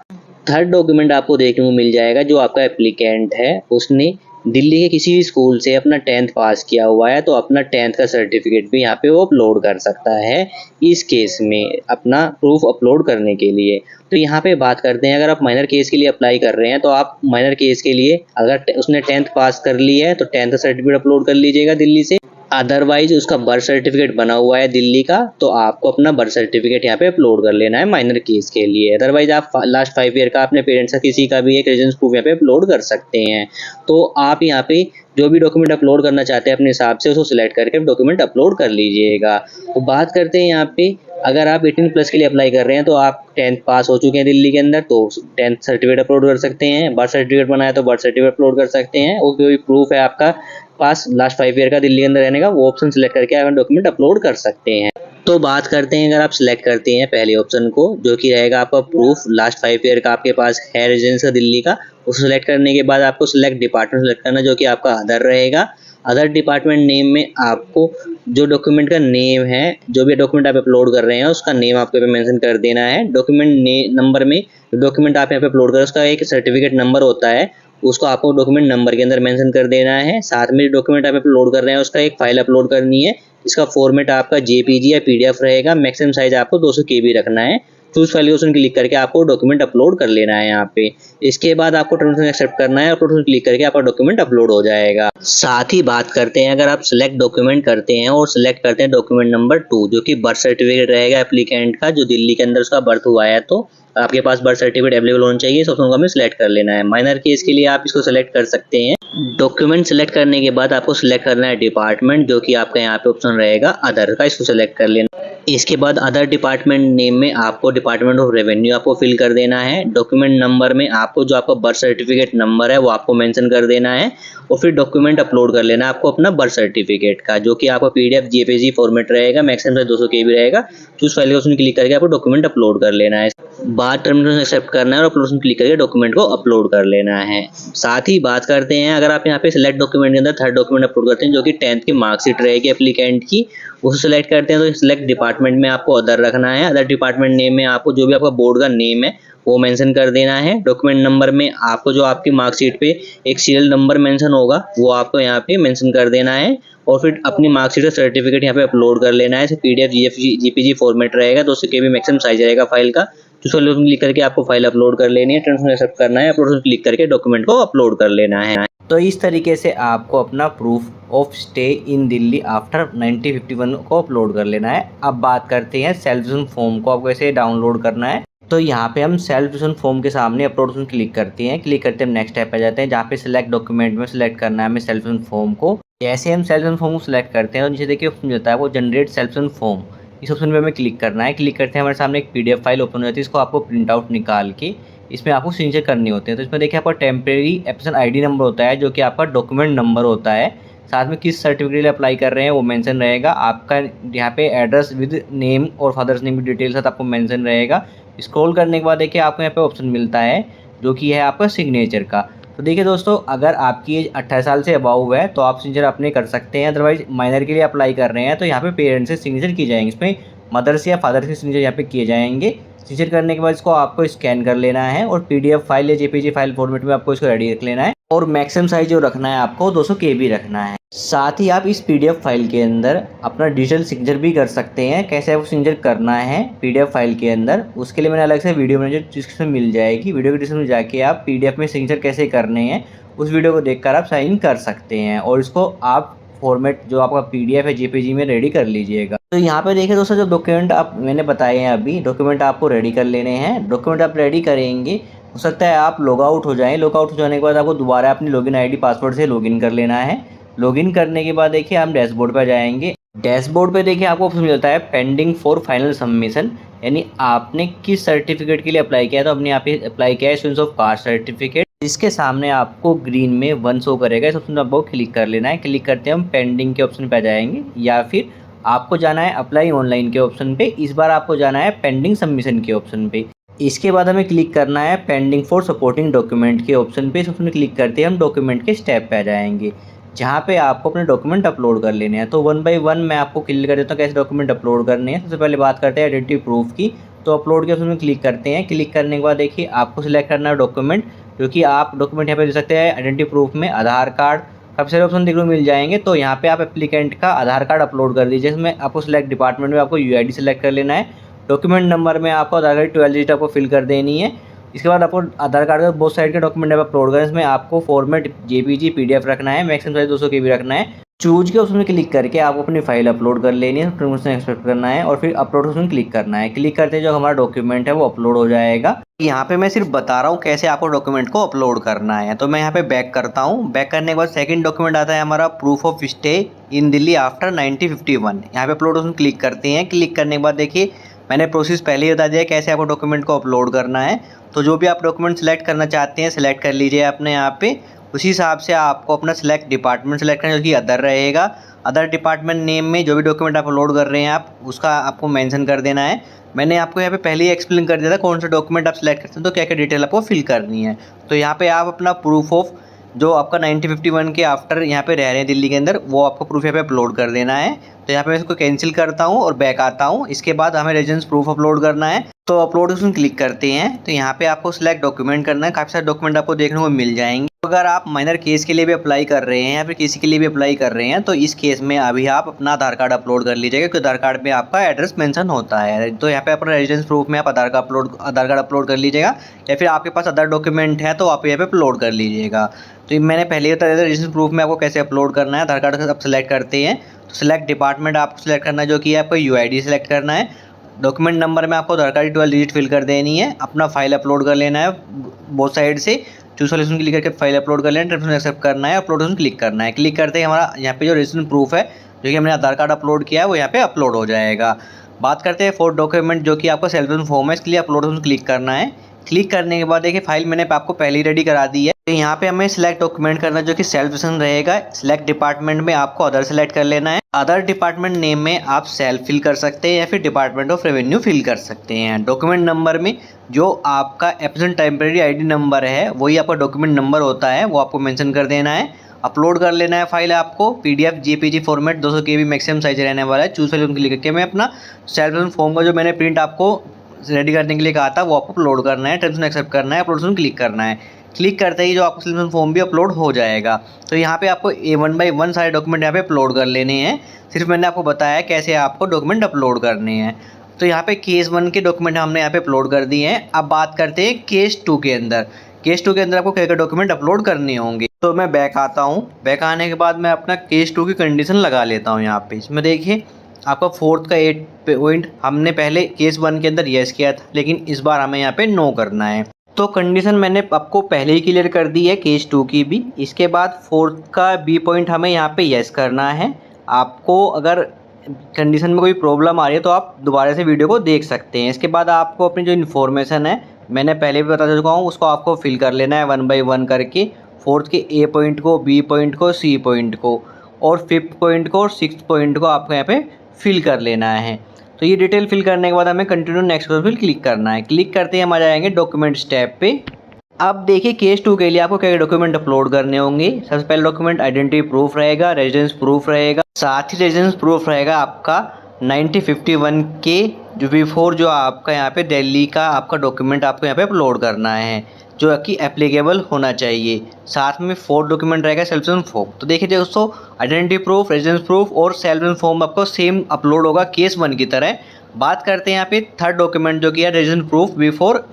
थर्ड डॉक्यूमेंट आपको देखने को मिल जाएगा, जो आपका एप्लीकेंट है उसने दिल्ली के किसी भी स्कूल से अपना 10th पास किया हुआ है तो अपना 10th का सर्टिफिकेट भी यहाँ पे वो अपलोड कर सकता है इस केस में अपना प्रूफ अपलोड करने के लिए। तो यहाँ पे बात करते हैं, अगर आप माइनर केस के लिए अप्लाई कर रहे हैं तो आप माइनर केस के लिए अगर उसने 10th पास कर ली है तो 10th का सर्टिफिकेट अपलोड कर लीजिएगा दिल्ली से। अदरवाइज उसका बर्थ सर्टिफिकेट बना हुआ है दिल्ली का तो आपको अपना बर्थ सर्टिफिकेट यहाँ पे अपलोड कर लेना है माइनर केस के लिए। अदरवाइज आप लास्ट 5 ईयर का अपने पेरेंट्स का किसी का भी एक रेजिडेंस प्रूफ यहाँ पे अपलोड कर सकते हैं। तो आप यहाँ पे जो भी डॉक्यूमेंट अपलोड करना चाहते हैं अपने हिसाब से उसको सिलेक्ट करके डॉक्यूमेंट अपलोड कर लीजिएगा। तो बात करते हैं यहाँ पे, अगर आप 18 प्लस के लिए अप्लाई कर रहे हैं तो आप 10th पास हो चुके हैं दिल्ली के अंदर तो 10th सर्टिफिकेट अपलोड कर सकते हैं। बर्थ सर्टिफिकेट बनाया तो बर्थ सर्टिफिकेट अपलोड कर सकते हैं और कोई प्रूफ है आपका पास लास्ट 5 ईयर का दिल्ली के अंदर रहने का वो ऑप्शन सिलेक्ट करके आप डॉक्यूमेंट अपलोड कर सकते हैं। तो बात करते हैं, अगर आप सिलेक्ट करते हैं पहले ऑप्शन को जो कि रहेगा आपका प्रूफ लास्ट 5 ईयर का आपके पास है रेजिडेंस का दिल्ली का, उसको सिलेक्ट करने के बाद आपको सिलेक्ट डिपार्टमेंट सिलेक्ट करना जो कि आपका अदर रहेगा। अदर डिपार्टमेंट नेम में आपको जो डॉक्यूमेंट का नेम है, जो भी डॉक्यूमेंट आप अपलोड कर रहे हैं उसका नेम आपको यहाँ पे मेंशन कर देना है। डॉक्यूमेंट नंबर में डॉक्यूमेंट आप यहाँ पे अपलोड करें उसका एक सर्टिफिकेट नंबर होता है, उसको आपको डॉक्यूमेंट नंबर के अंदर मेंशन कर देना है। साथ में डॉक्यूमेंट आप अपलोड कर रहे हैं उसका एक फाइल अपलोड करनी है। इसका फॉर्मेट आपका जेपीजी या पीडीएफ रहेगा। मैक्सिमम साइज आपको 200 केबी रखना है। चूज फाइल ऑप्शन क्लिक करके आपको डॉक्यूमेंट अपलोड कर लेना है यहाँ पे। इसके बाद आपको टर्म्स एंड एक्सेप्ट करना है और अपलोड क्लिक करके आपका डॉक्यूमेंट अपलोड हो जाएगा। साथ ही बात करते हैं, अगर आप सिलेक्ट डॉक्यूमेंट करते हैं और सिलेक्ट करते हैं डॉक्यूमेंट नंबर 2 जो कि बर्थ सर्टिफिकेट रहेगा एप्लीकेंट का जो दिल्ली के अंदर उसका बर्थ हुआ है, तो आपके पास बर्थ सर्टिफिकेट अवेलेबल होना चाहिए। इस ऑप्शन को हमें सिलेक्ट कर लेना है। माइनर केस के लिए आप इसको सिलेक्ट कर सकते हैं। डॉक्यूमेंट सिलेक्ट करने के बाद आपको सिलेक्ट करना है डिपार्टमेंट जो कि आपका यहाँ पे ऑप्शन रहेगा अदर का, इसको सिलेक्ट कर लेना। इसके बाद अदर डिपार्टमेंट नेम में आपको डिपार्टमेंट ऑफ रेवेन्यू आपको फिल कर देना है। डॉक्यूमेंट नंबर में आपको जो आपका बर्थ सर्टिफिकेट नंबर है वो आपको मेंशन कर देना है और फिर डॉक्यूमेंट अपलोड कर लेना है आपको अपना बर्थ सर्टिफिकेट का जो कि आपका पीडीएफ जेपीजी फॉर्मेट रहेगा। मैक्सिमम 200 केबी रहेगा। चूज फाइल ऑप्शन क्लिक करके आपको डॉक्यूमेंट अपलोड कर लेना है। बाद टर्मिनल एक्सेप्ट करना है और अपलोड क्लिक करके डॉक्यूमेंट को अपलोड कर लेना है। साथ ही बात करते हैं, अगर आप यहाँ पे सिलेक्ट डॉक्यूमेंट के अंदर थर्ड डॉक्यूमेंट अपलोड करते हैं जो कि 10th की मार्कशीट रहेगी एप्लीकेंट की, उसको सिलेक्ट करते हैं तो सिलेक्ट डिपार्टमेंट में आपको अदर रखना है। अदर डिपार्टमेंट नेम में आपको जो भी आपका बोर्ड का नेम है वो मेंशन कर देना है। डॉक्यूमेंट नंबर में आपको जो आपकी मार्कशीट पे एक सीरियल नंबर मेंशन होगा वो आपको यहाँ पे मेंशन कर देना है और फिर अपनी मार्कशीट का सर्टिफिकेट यहाँ पे अपलोड कर लेना है। पीडीएफ जेपीजी फॉर्मेट रहेगा, 200 केबी मैक्सिमम साइज रहेगा फाइल का। तो क्लिक करके आपको फाइल अपलोड कर लेनी है। टर्म्स में एक्सेप्ट करना है, अपलोड क्लिक करके डॉक्यूमेंट को अपलोड कर लेना है। तो इस तरीके से आपको अपना proof of stay in Delhi after 1951 को अपलोड कर लेना है। अब बात करते हैं सेल्फ डिक्लेरेशन फॉर्म को आपको कैसे डाउनलोड करना है। तो यहाँ पे हम सेल्फ डिक्लेरेशन फॉर्म के सामने अपलोड ऑप्शन क्लिक करते हैं। क्लिक करते हम नेक्स्ट स्टेप पे जाते हैं जहाँ पे सिलेक्ट डॉक्यूमेंट में सिलेक्ट करना है हमें सेल्फ डिक्लेरेशन फॉर्म को। जैसे हम सेल्फ डिक्लेरेशन फॉर्म को सिलेक्ट करते हैं तो नीचे देखिए ऑप्शन मिलता है वो जनरेट सेल्फ डिक्लेरेशन फॉर्म, इस ऑप्शन पे हमें क्लिक करना है। क्लिक करते हैं हमारे सामने एक पीडीएफ फाइल ओपन हो जाती है। इसको आपको प्रिंट आउट निकाल के इसमें आपको सिग्नेचर करनी होती है। तो इसमें देखिए आपका टेम्परेरी एप्लीकेशन आईडी नंबर होता है जो कि आपका डॉक्यूमेंट नंबर होता है। साथ में किस सर्टिफिकेट के लिए अप्लाई कर रहे हैं वो मेंशन रहेगा। आपका यहाँ पे एड्रेस विद नेम और फादर्स नेम की डिटेल साथ आपको मेंशन रहेगा। स्क्रॉल करने के बाद देखिए आपको यहाँ पे ऑप्शन मिलता है जो कि है आपका सिग्नेचर का। तो देखिए दोस्तों, अगर आपकी एज 18 साल से अबाव है तो आप सिग्नेचर अपने कर सकते हैं। अदरवाइज माइनर के लिए अप्लाई कर रहे हैं तो यहाँ पे पेरेंट्स से सिग्नेचर किए जाएंगे, इसमें मदर्स या फादर के सिग्नेचर यहाँ पे किए जाएंगे। सिग्नेचर करने के बाद इसको आपको स्कैन कर लेना है और पीडीएफ फाइल या जेपीजी फाइल फॉर्मेट में आपको इसको रेडी रख लेना है और मैक्सिमम साइज जो रखना है आपको 200 केबी रखना है। साथ ही आप इस पीडीएफ फाइल के अंदर अपना डिजिटल सिग्नेचर भी कर सकते हैं। कैसे आपको सिग्नेचर करना है पीडीएफ फाइल के अंदर, उसके लिए मैंने अलग से वीडियो में जो डिस्क्रिप्शन मिल जाएगी, वीडियो के डिस्क्रिप्शन में जाके आप पीडीएफ में सिग्नेचर कैसे करने हैं उस वीडियो को देखकर आप साइन कर सकते हैं और इसको आप फॉर्मेट जो आपका पीडीएफ है जेपीजी में रेडी कर लीजिएगा। तो यहाँ पे देखिए दोस्तों, जो डॉक्यूमेंट आप मैंने बताए हैं अभी डॉक्यूमेंट आपको रेडी कर लेने हैं। डॉक्यूमेंट आप रेडी करेंगे, हो सकता है आप लॉग आउट हो जाएं। लॉग आउट हो जाने के बाद आपको दोबारा अपनी लॉगिन आईडी पासवर्ड से लॉगिन कर लेना है। लॉगिन करने के बाद देखिए हम डैशबोर्ड पर जाएंगे। डैशबोर्ड पे देखिए आपको ऑप्शन मिलता है पेंडिंग फॉर फाइनल सबमिशन, यानी आपने किस सर्टिफिकेट के लिए अप्लाई किया है। तो हमने यहाँ पे अप्लाई किया है स्टूडेंट्स ऑफ कास्ट सर्टिफिकेट। इसके सामने आपको ग्रीन में 1 शो करेगा, इस ऑप्शन पर आपको क्लिक कर लेना है। क्लिक करते हैं हम पेंडिंग के ऑप्शन पे जाएंगे या फिर आपको जाना है अप्लाई ऑनलाइन के ऑप्शन पे। इस बार आपको जाना है पेंडिंग सबमिशन के ऑप्शन पे। इसके बाद हमें क्लिक करना है पेंडिंग फॉर सपोर्टिंग डॉक्यूमेंट के ऑप्शन पे। इस ऑप्शन में क्लिक करते हैं हम डॉक्यूमेंट के स्टेप पे आ जाएंगे जहाँ पे आपको अपने डॉक्यूमेंट अपलोड कर लेने हैं। तो 1 बाय 1 मैं आपको क्लियर कर देता हूँ कैसे डॉक्यूमेंट अपलोड करने हैं। सबसे पहले बात करते हैं आइडेंटिटी प्रूफ की। तो अपलोड के ऑप्शन में क्लिक करते हैं। क्लिक करने के बाद देखिए आपको सिलेक्ट करना है डॉक्यूमेंट, जो कि आप डॉक्यूमेंट यहाँ पे दे सकते हैं आइडेंटिटी प्रूफ में आधार कार्ड, काफ़ी सारे ऑप्शन देखने को मिल जाएंगे। तो यहाँ पे आप एप्लीकेंट का आधार कार्ड अपलोड कर दीजिए। इसमें आपको सिलेक्ट डिपार्टमेंट में आपको यूआईडी सेलेक्ट कर लेना है। डॉक्यूमेंट नंबर में आपको आधार कार्ड 12 डिजिट आपको फिल कर देनी है। इसके बाद आपको आधार कार्ड का बोथ साइड के डॉक्यूमेंट आप अपलोड करें। इसमें आपको फॉर्मेट जेपीजी पीडीएफ रखना है, मैक्सिमम साइज 200 KB रखना है। चूज के ऑप्शन में क्लिक करके आपको अपनी फाइल अपलोड कर लेनी है, परमिशन एक्सेप्ट करना है और फिर अपलोड ऑप्शन क्लिक करना है। क्लिक करते जो हमारा डॉक्यूमेंट है वो अपलोड हो जाएगा। यहाँ पे मैं सिर्फ बता रहा हूँ कैसे आपको डॉक्यूमेंट को अपलोड करना है। तो मैं यहाँ पे बैक करता हूँ। बैक करने के बाद सेकंड डॉक्यूमेंट आता है हमारा proof of stay in Delhi after 1951। यहाँ पे अपलोड ऑप्शन क्लिक करते हैं। क्लिक करने के बाद देखिए मैंने प्रोसेस पहले ही बता दिया कैसे आपको डॉक्यूमेंट को अपलोड करना है। तो जो भी आप डॉक्यूमेंट सेलेक्ट करना चाहते हैं सेलेक्ट कर लीजिए अपने यहाँ पे। उसी हिसाब से आपको अपना सेलेक्ट डिपार्टमेंट सेलेक्ट करना है, जो कि अदर रहेगा। अदर डिपार्टमेंट नेम में जो भी डॉक्यूमेंट आप अपलोड कर रहे हैं आप उसका आपको मेंशन कर देना है। मैंने आपको यहाँ पे पहले ही एक्सप्लेन कर दिया था कौन सा डॉक्यूमेंट आप सेलेक्ट करते हैं तो क्या क्या डिटेल आपको फिल करनी है। तो यहाँ पे आप अपना प्रूफ ऑफ जो आपका 1951 के आफ्टर यहाँ पे रह रहे हैं दिल्ली के अंदर, वो आपको प्रूफ यहाँ पे अपलोड कर देना है। तो यहाँ पे मैं इसको कैंसिल करता हूँ और बैक आता हूँ। इसके बाद हमें रेजिडेंस प्रूफ अपलोड करना है। तो अपलोड ऑप्शन क्लिक करते हैं। तो यहाँ पे आपको सिलेक्ट डॉक्यूमेंट करना है। काफ़ी सारे डॉक्यूमेंट आपको देखने को मिल जाएंगे। अगर आप माइनर केस के लिए भी अप्लाई कर रहे हैं या फिर किसी के लिए भी अप्लाई कर रहे हैं तो इस केस में अभी आप अपना आधार कार्ड अपलोड कर लीजिएगा, क्योंकि आधार कार्ड में आपका एड्रेस मेंशन होता है। तो यहाँ पे अपना रेजिडेंस प्रूफ में आप आधार कार्ड अपलोड कर लीजिएगा, या फिर आपके पास अदर डॉक्यूमेंट है तो आप यहाँ पे अपलोड कर लीजिएगा। तो मैंने पहले ही बताया था रेजिडेंस प्रूफ में आपको कैसे अपलोड करना है। आधार कार्ड आप सेलेक्ट करते हैं तो सिलेक्ट डिपार्टमेंट आपको सेलेक्ट करना है, जो कि आपको यूआईडी सेलेक्ट करना है। डॉक्यूमेंट नंबर में आपको आधार कार्ड की 12 डिजिट फिल कर देनी है। अपना फाइल अपलोड कर लेना है बोथ साइड से। चूज सॉल्यूशन क्लिक करके फाइल अपलोड कर लेना है, एक्सेप्ट करना है, अपलोड ऑप्शन क्लिक करना है। क्लिक करते ही हमारा यहाँ पे जो रेजिडेंस प्रूफ है जो कि हमने आधार कार्ड अपलोड किया है वो यहाँ पे अपलोड हो जाएगा। बात करते हैं फोर्थ डॉक्यूमेंट जो कि आपका सेल्फ फॉर्म है। इसके लिए अपलोड ऑप्शन क्लिक करना है। क्लिक करने के बाद देखिए फाइल मैंने आपको पहले ही रेडी करा दी है। तो यहाँ पे हमें सिलेक्ट डॉक्यूमेंट करना है जो कि सेल्फ रहेगा। सिलेक्ट डिपार्टमेंट में आपको अदर सेलेक्ट कर लेना है। अदर डिपार्टमेंट नेम में आप सेल्फ फिल कर सकते हैं या फिर डिपार्टमेंट ऑफ रेवेन्यू फिल कर सकते हैं। डॉक्यूमेंट नंबर में जो आपका एब्सेंट टेम्परेरी आईडी नंबर है वही आपका डॉक्यूमेंट नंबर होता है, वो आपको मेंशन कर देना है। अपलोड कर लेना है फाइल आपको PDF JPG format 200 KB maximum size रहने वाला है। चूज फाइल क्लिक करके मैं अपना सेल्फ फॉर्म का जो मैंने प्रिंट आपको रेडी करने के लिए कहा था वो आपको अपलोड करना है। टर्म्स एक्सेप्ट करना है, अपलोड क्लिक करना है। क्लिक करते ही जो आपको सिलेक्शन फॉर्म भी अपलोड हो जाएगा। तो यहाँ पे आपको 1 by 1 सारे डॉक्यूमेंट यहाँ पे अपलोड कर लेने हैं। सिर्फ मैंने आपको बताया कैसे आपको डॉक्यूमेंट अपलोड करने हैं। तो यहाँ पे केस 1 के डॉक्यूमेंट हमने यहाँ पे अपलोड कर दिए हैं। अब बात करते हैं केस 2 के अंदर। केस 2 के अंदर आपको क्या क्या डॉक्यूमेंट अपलोड करने होंगे। तो मैं बैक आता हूँ। बैक आने के बाद मैं अपना केस 2 की कंडीशन लगा लेता हूँ। यहाँ पे इसमें देखिए आपका फोर्थ का 8 पॉइंट हमने पहले केस 1 के अंदर येस किया था, लेकिन इस बार हमें यहाँ पे नो करना है। तो कंडीशन मैंने आपको पहले ही क्लियर कर दी है केस 2 की भी। इसके बाद फोर्थ का बी पॉइंट हमें यहाँ पे येस करना है। आपको अगर कंडीशन में कोई प्रॉब्लम आ रही है तो आप दोबारा से वीडियो को देख सकते हैं। इसके बाद आपको अपनी जो इन्फॉर्मेशन है मैंने पहले भी बता चुका हूँ उसको आपको फिल कर लेना है 1 by 1 करके। फोर्थ के ए पॉइंट को, बी पॉइंट को, सी पॉइंट को और फिफ्थ पॉइंट को और सिक्स्थ पॉइंट को आपको यहाँ पे फिल कर लेना है। तो ये डिटेल फिल करने के बाद हमें कंटिन्यू नेक्स्ट पर फिर क्लिक करना है। क्लिक करते ही हम आ जाएंगे डॉक्यूमेंट स्टेप पे। अब देखिए केस 2 के लिए आपको क्या डॉक्यूमेंट अपलोड करने होंगे। सबसे पहले डॉक्यूमेंट आइडेंटिटी प्रूफ रहेगा, रेजिडेंस प्रूफ रहेगा, साथ ही रेजिडेंस प्रूफ रहेगा आपका 1951 के जो बिफोर जो आपका यहाँ पे दिल्ली का आपका डॉक्यूमेंट आपको यहाँ पे अपलोड करना है जो कि एप्लीकेबल होना चाहिए। साथ में फोर्थ डॉक्यूमेंट रहेगा सेल्फ फॉर्म। तो देखिए दोस्तों आइडेंटिटी प्रूफ, रेजिडेंस प्रूफ और सेल्फ फॉर्म आपको सेम अपलोड होगा केस 1 की तरह। बात करते हैं यहाँ पे थर्ड डॉक्यूमेंट जो कि है रेजिडेंस प्रूफ बिफोर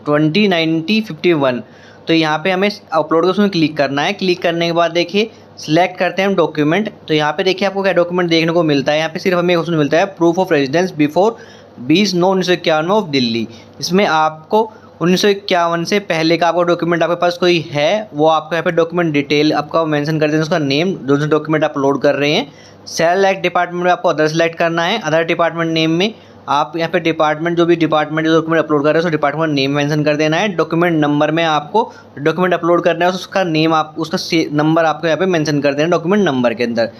1951। तो यहाँ पे हमें अपलोड उसमें क्लिक करना है। क्लिक करने के बाद देखिए सिलेक्ट करते हैं हम डॉक्यूमेंट। तो यहाँ पे देखिए आपको क्या डॉक्यूमेंट देखने को मिलता है। यहाँ पे सिर्फ हमें ऑप्शन मिलता है proof of residence before 20/9/1951 of Delhi. इसमें आपको 1951 से पहले का आपका डॉक्यूमेंट आपके पास कोई है वो आपको यहाँ पे डॉक्यूमेंट डिटेल आपका मेंशन कर देना, उसका नेम जो डॉक्यूमेंट आप अपलोड कर रहे हैं। सेलेक्ट डिपार्टमेंट में आपको अदर सेलेक्ट करना है। अदर डिपार्टमेंट नेम में आप यहाँ पे डिपार्टमेंट जो डिपार्टमेंट डॉक्यूमेंट अपलोड कर रहे हैं उसको डिपार्टमेंट नेम मेंशन कर देना है। डॉक्यूमेंट नंबर में आपको डॉक्यूमेंट अपलोड करना है उसका नेम आप उसका नंबर आपको यहाँ पे मेंशन कर देना डॉक्यूमेंट नंबर के अंदर।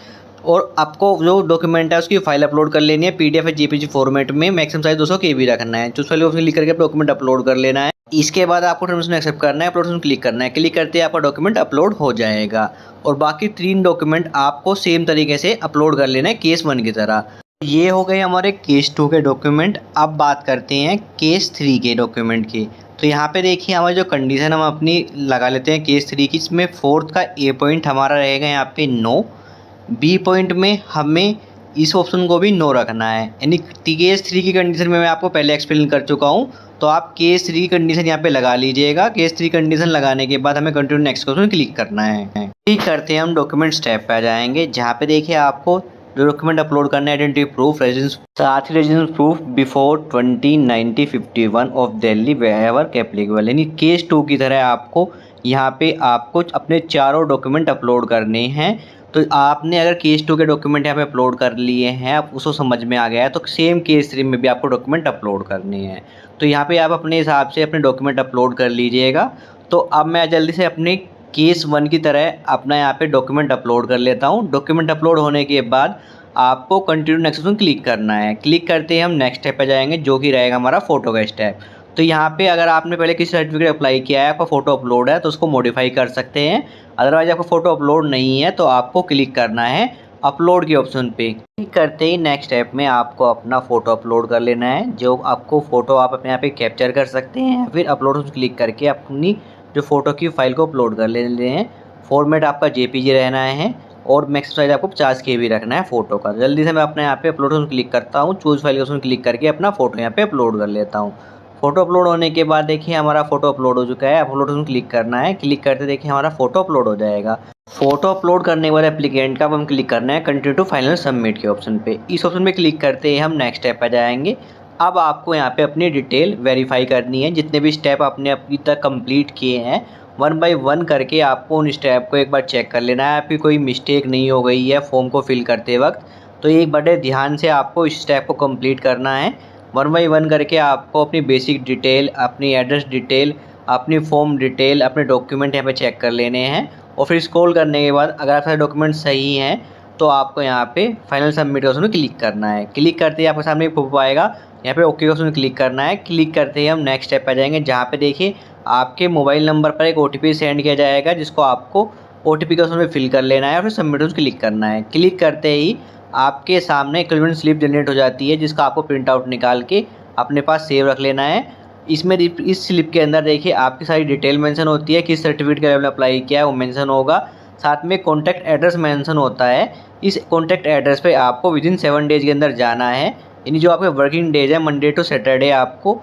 और आपको जो डॉक्यूमेंट है उसकी फाइल अपलोड कर लेनी है पीडीएफ या जेपीजी फॉर्मेट में। मैक्सिमम साइज 200 KB रखना है। चूज फाइल क्लिक करके डॉक्यूमेंट अपलोड कर लेना है। इसके बाद आपको टर्म्स में एक्सेप्ट करना है, अपलोड क्लिक करना है। क्लिक करते ही आपका डॉक्यूमेंट अपलोड हो जाएगा। और बाकी 3 डॉक्यूमेंट आपको सेम तरीके से अपलोड कर लेना है केस 1 की तरह। ये हो गए हमारे केस 2 के डॉक्यूमेंट। अब बात करते हैं केस 3 के डॉक्यूमेंट की। तो यहाँ पे देखिए हमारी जो कंडीशन हम अपनी लगा लेते हैं केस 3 की। इसमें फोर्थ का ए पॉइंट हमारा रहेगा यहाँ पे नो, बी पॉइंट में हमें इस ऑप्शन को भी नो रखना है। यानी केस 3 की कंडीशन में मैं आपको पहले एक्सप्लेन कर चुका हूँ, तो आप केस 3 की कंडीशन यहाँ पे लगा लीजिएगा। केस 3 कंडीशन लगाने के बाद हमें कंटिन्यू नेक्स्ट ऑप्शन क्लिक करना है। क्लिक करते हैं हम डॉक्यूमेंट स्टेप पे आ जाएंगे, जहाँ पे देखिए आपको जो डॉक्यूमेंट अपलोड करना है आइडेंटिटी प्रूफ, रेजिडेंस, साथ ही residence proof before 2090-51 of Delhi where applicable. यानी केस 2 की तरह आपको यहाँ पे आपको अपने चारों डॉक्यूमेंट अपलोड करने हैं। तो आपने अगर केस 2 के डॉक्यूमेंट यहाँ पे अपलोड कर लिए हैं, आप उसको समझ में आ गया है, तो सेम केस 3 में भी आपको डॉक्यूमेंट अपलोड करने हैं। तो यहाँ पे आप अपने हिसाब से अपने डॉक्यूमेंट अपलोड कर लीजिएगा। तो अब मैं जल्दी से अपने केस 1 की तरह अपना यहाँ पे डॉक्यूमेंट अपलोड कर लेता हूँ। डॉक्यूमेंट अपलोड होने के बाद आपको कंटिन्यू नेक्स्ट ऑप्शन क्लिक करना है। क्लिक करते ही हम नेक्स्ट स्टेप पे जाएंगे, जो कि रहेगा हमारा फ़ोटो का स्टेप। तो यहाँ पे अगर आपने पहले किसी सर्टिफिकेट अप्लाई किया है, आपका फ़ोटो अपलोड है, तो उसको मॉडिफाई कर सकते हैं। अदरवाइज आपका फ़ोटो अपलोड नहीं है तो आपको क्लिक करना है अपलोड के ऑप्शन पे। क्लिक करते ही नेक्स्ट स्टेप में आपको अपना फ़ोटो अपलोड कर लेना है। जो आपको फ़ोटो आप अपने यहाँ पे कैप्चर कर सकते हैं, फिर अपलोड क्लिक करके अपनी जो फ़ोटो की फ़ाइल को अपलोड कर लेते हैं। फॉर्मेट आपका जेपीजी रहना है और मैक्सिमम साइज आपको 50 KB रखना है फ़ोटो का। जल्दी से मैं अपने यहाँ पे अपलोड ऑप्शन क्लिक करता हूँ, चूज़ फाइल ऑप्शन क्लिक करके अपना फ़ोटो यहाँ पे अपलोड कर लेता हूँ। फ़ोटो अपलोड होने के बाद देखिए हमारा फ़ोटो अपलोड हो चुका है। अपलोड ऑप्शन क्लिक करना है। क्लिक करते देखिए हमारा फ़ोटो अपलोड हो जाएगा। फ़ोटो अपलोड करने वाले एप्लीकेंट का अब हम क्लिक करना है कंटिन्यू टू फाइनल सबमिट के ऑप्शन पे। इस ऑप्शन पे क्लिक करते ही हम नेक्स्ट स्टेप पर जाएंगे। अब आपको यहाँ पे अपनी डिटेल वेरीफाई करनी है। जितने भी स्टेप आपने अभी तक कंप्लीट किए हैं, 1 बाय 1 करके आपको उन स्टेप को एक बार चेक कर लेना है, आपकी कोई मिस्टेक नहीं हो गई है फॉर्म को फिल करते वक्त। तो एक बड़े ध्यान से आपको इस स्टेप को कंप्लीट करना है। 1 बाय 1 करके आपको अपनी बेसिक डिटेल, अपनी एड्रेस डिटेल, अपनी फॉर्म डिटेल, अपने डॉक्यूमेंट यहाँ पे चेक कर लेने हैं। और फिर स्क्रॉल करने के बाद अगर आपके डॉक्यूमेंट सही हैं तो आपको यहाँ पे फाइनल सबमिट ऑप्शन में क्लिक करना है। क्लिक करते ही आपके सामने एक पॉपअप आएगा, यहाँ पे ओके ऑप्शन में क्लिक करना है। क्लिक करते ही हम नेक्स्ट स्टेप पर जाएंगे, जहाँ पे देखिए आपके मोबाइल नंबर पर एक OTP सेंड किया जाएगा, जिसको आपको OTP का उसमें फिल कर लेना है और फिर सबमिट ऑप्शन क्लिक करना है। क्लिक करते ही आपके सामने एक्नॉलेजमेंट स्लिप जनरेट हो जाती है, जिसका आपको प्रिंट आउट निकाल के अपने पास सेव रख लेना है। इसमें इस स्लिप के अंदर देखिए आपकी सारी डिटेल मेंशन होती है, किस सर्टिफिकेट के लेवल अप्लाई किया है वो मेंशन होगा। साथ में कॉन्टैक्ट एड्रेस मेंशन होता है। इस कॉन्टैक्ट एड्रेस पे आपको विदिन 7 डेज़ के अंदर जाना है। यानी जो आपके वर्किंग डेज है मंडे टू सैटरडे, आपको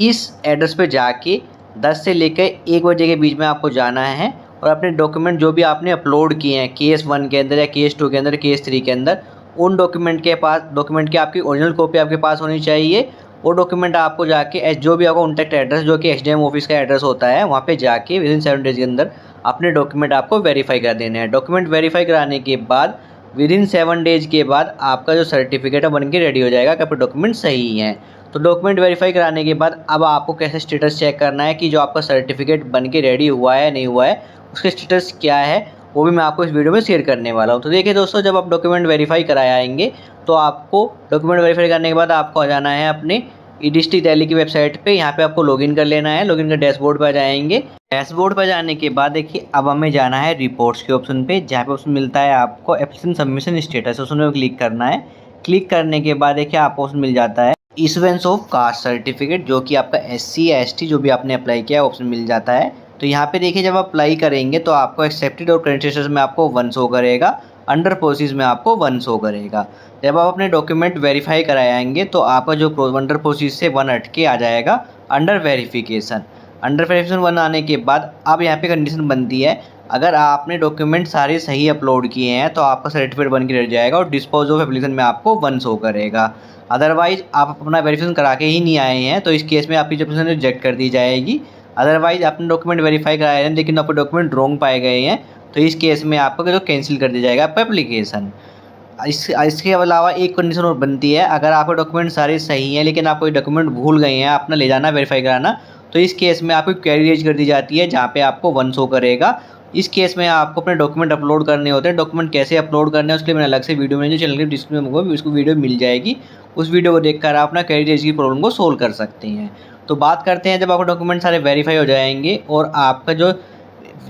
इस एड्रेस पे जाके 10 से लेकर 1 बजे के बीच में आपको जाना है और अपने डॉक्यूमेंट जो भी आपने अपलोड किए हैं केस 1 के अंदर या केस 2 के अंदर, केस 3 के अंदर, उन डॉक्यूमेंट की आपकी ओरिजिनल कॉपी आपके पास होनी चाहिए। वो डॉक्यूमेंट आपको जाके जो भी आपका कॉन्टैक्ट एड्रेस जो कि SDM ऑफिस का एड्रेस होता है, वहाँ पे जाके विदिन 7 डेज़ के अंदर अपने डॉक्यूमेंट आपको वेरीफाई कर देने हैं। डॉक्यूमेंट वेरीफाई कराने के बाद विदिन 7 डेज़ के बाद आपका जो सर्टिफिकेट है बन के रेडी हो जाएगा कि आपके डॉक्यूमेंट सही हैं। तो डॉक्यूमेंट वेरीफाई कराने के बाद अब आपको कैसे स्टेटस चेक करना है कि जो आपका सर्टिफिकेट बन के रेडी हुआ है नहीं हुआ है, उसके स्टेटस क्या है, वो भी मैं आपको इस वीडियो में शेयर करने वाला हूँ। तो देखिए दोस्तों, जब आप डॉक्यूमेंट वेरीफाई कराए आएंगे तो आपको डॉक्यूमेंट वेरीफाई करने के बाद आपको आ जाना है अपने ई-डिस्ट्रिक्ट दिल्ली की वेबसाइट पे। यहाँ पे आपको लॉगिन कर लेना है। लॉगिन कर डैशबोर्ड पर जाएंगे। डैशबोर्ड पर जाने के बाद देखिए अब हमें जाना है रिपोर्ट्स के ऑप्शन पे, जहाँ पे ऑप्शन मिलता है आपको एप्लीकेशन सबमिशन स्टेटस, उसमें क्लिक करना है। क्लिक करने के बाद देखिए आपको ऑप्शन मिल जाता है इशुएंस ऑफ कास्ट सर्टिफिकेट, जो कि आपका SC या ST जो भी आपने अप्लाई किया है ऑप्शन मिल जाता है। तो यहाँ पे देखिए जब आप अप्लाई करेंगे तो आपको एक्सेप्टेड और करंट स्टेटस में आपको 1 शो करेगा, अंडर प्रोसेस में आपको 1 शो करेगा। जब आप अपने डॉक्यूमेंट वेरीफाई कराएंगे तो आपका जो अंडर प्रोसेस से 1 हट के आ जाएगा अंडर वेरिफिकेशन। अंडर वेरिफिकेशन 1 आने के बाद अब यहाँ पे कंडीशन बनती है, अगर आपने डॉक्यूमेंट सारे सही अपलोड किए हैं तो आपका सर्टिफिकेट बन के रह जाएगा और डिस्पोज ऑफ एप्लीकेशन में आपको 1 शो करेगा। अदरवाइज आप अपना वेरिफिकेशन करा के ही नहीं आए हैं तो इस केस में आपकी एप्लीकेशन रिजेक्ट कर दी जाएगी। अदरवाइज आपने डॉक्यूमेंट वेरीफाई कराए हैं लेकिन आपके डॉक्यूमेंट रॉन्ग पाए गए हैं तो इस केस में आपका जो कैंसिल कर दिया जाएगा आपका एप्लीकेशन। इसके अलावा एक कंडीशन और बनती है, अगर आपके डॉक्यूमेंट सारे सही हैं लेकिन आप कोई डॉक्यूमेंट भूल गए हैं अपना ले जाना वेरीफाई कराना, तो इस केस में आपको क्वेरी रेज कर दी जाती है जहाँ पे आपको 1 शो करेगा। इस केस में आपको अपने डॉक्यूमेंट अपलोड करने होते हैं। डॉक्यूमेंट कैसे अपलोड करने हैं उसके लिए मैंने अलग से वीडियो में जो चैनल के डिस्क्रिप्शन में होगा उसको वीडियो मिल जाएगी। उस वीडियो को देखकर आप अपना क्वेरी रेज की प्रॉब्लम को सोल्व कर सकते हैं। तो बात करते हैं जब आपके डॉक्यूमेंट सारे वेरीफाई हो जाएंगे और आपका जो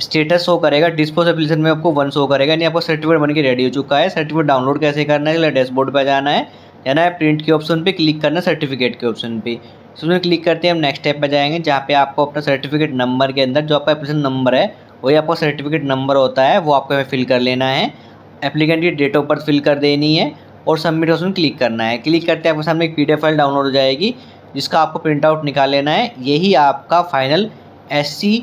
स्टेटस शो करेगा डिस्पोज एप्लीकेशन में आपको 1 शो करेगा, यानी आपका सर्टिफिकेट बन के रेडी हो चुका है। सर्टिफिकेट डाउनलोड कैसे करना है, डैशबोर्ड पर जाना है। जाना है प्रिंट के ऑप्शन पे, क्लिक करना सर्टिफिकेट के ऑप्शन पे। इसमें क्लिक करते हैं हम नेक्स्ट स्टेप पे जाएंगे, जहाँ पे आपको अपना सर्टिफिकेट नंबर के अंदर जो आपका एप्लीकेशन नंबर है वही आपका सर्टिफिकेट नंबर होता है, वो आपको फिल कर लेना है। एप्लीकेंट की डेट ऑफ बर्थ फिल कर देनी है और सबमिट ऑप्शन क्लिक करना है। क्लिक करते आपके सामने एक PDF फाइल डाउनलोड हो जाएगी, जिसका आपको प्रिंट आउट निकाल लेना है। यही आपका फाइनल SC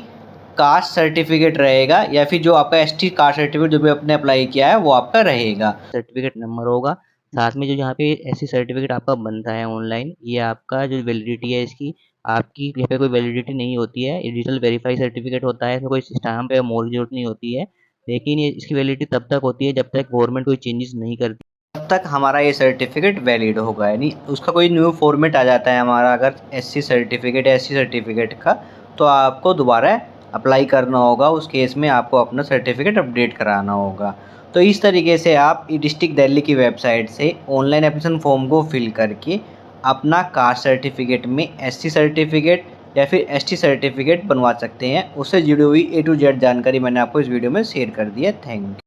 कास्ट सर्टिफिकेट रहेगा, या फिर जो आपका ST कास्ट सर्टिफिकेट जो भी आपने अप्लाई किया है वो आपका रहेगा। सर्टिफिकेट नंबर होगा, साथ में जो यहाँ पे ऐसी सर्टिफिकेट आपका बनता है ऑनलाइन, ये आपका जो वैलिडिटी है इसकी, आपकी यहाँ पे कोई वैलिडिटी नहीं होती है, ये डिजिटल वेरीफाई सर्टिफिकेट होता है, इसमें कोई स्टाम्प या मोहर जरूरत नहीं होती है। लेकिन ये इसकी वैलिडिटी तब तक होती है जब तक गवर्नमेंट कोई चेंजेस नहीं करती। तब तक हमारा ये सर्टिफिकेट वैलिड होगा, यानी उसका कोई न्यू फॉर्मेट आ जाता है हमारा अगर SC सर्टिफिकेट SC सर्टिफिकेट का, तो आपको दोबारा अप्लाई करना होगा। उस केस में आपको अपना सर्टिफिकेट अपडेट कराना होगा। तो इस तरीके से आप ई डिस्ट्रिक्ट दिल्ली की वेबसाइट से ऑनलाइन एप्लीकेशन फॉर्म को फिल करके अपना कास्ट सर्टिफिकेट में SC सर्टिफिकेट या फिर ST सर्टिफिकेट बनवा सकते हैं। उससे जुड़ी हुई A to Z जानकारी मैंने आपको इस वीडियो में शेयर कर दी है। Thank you.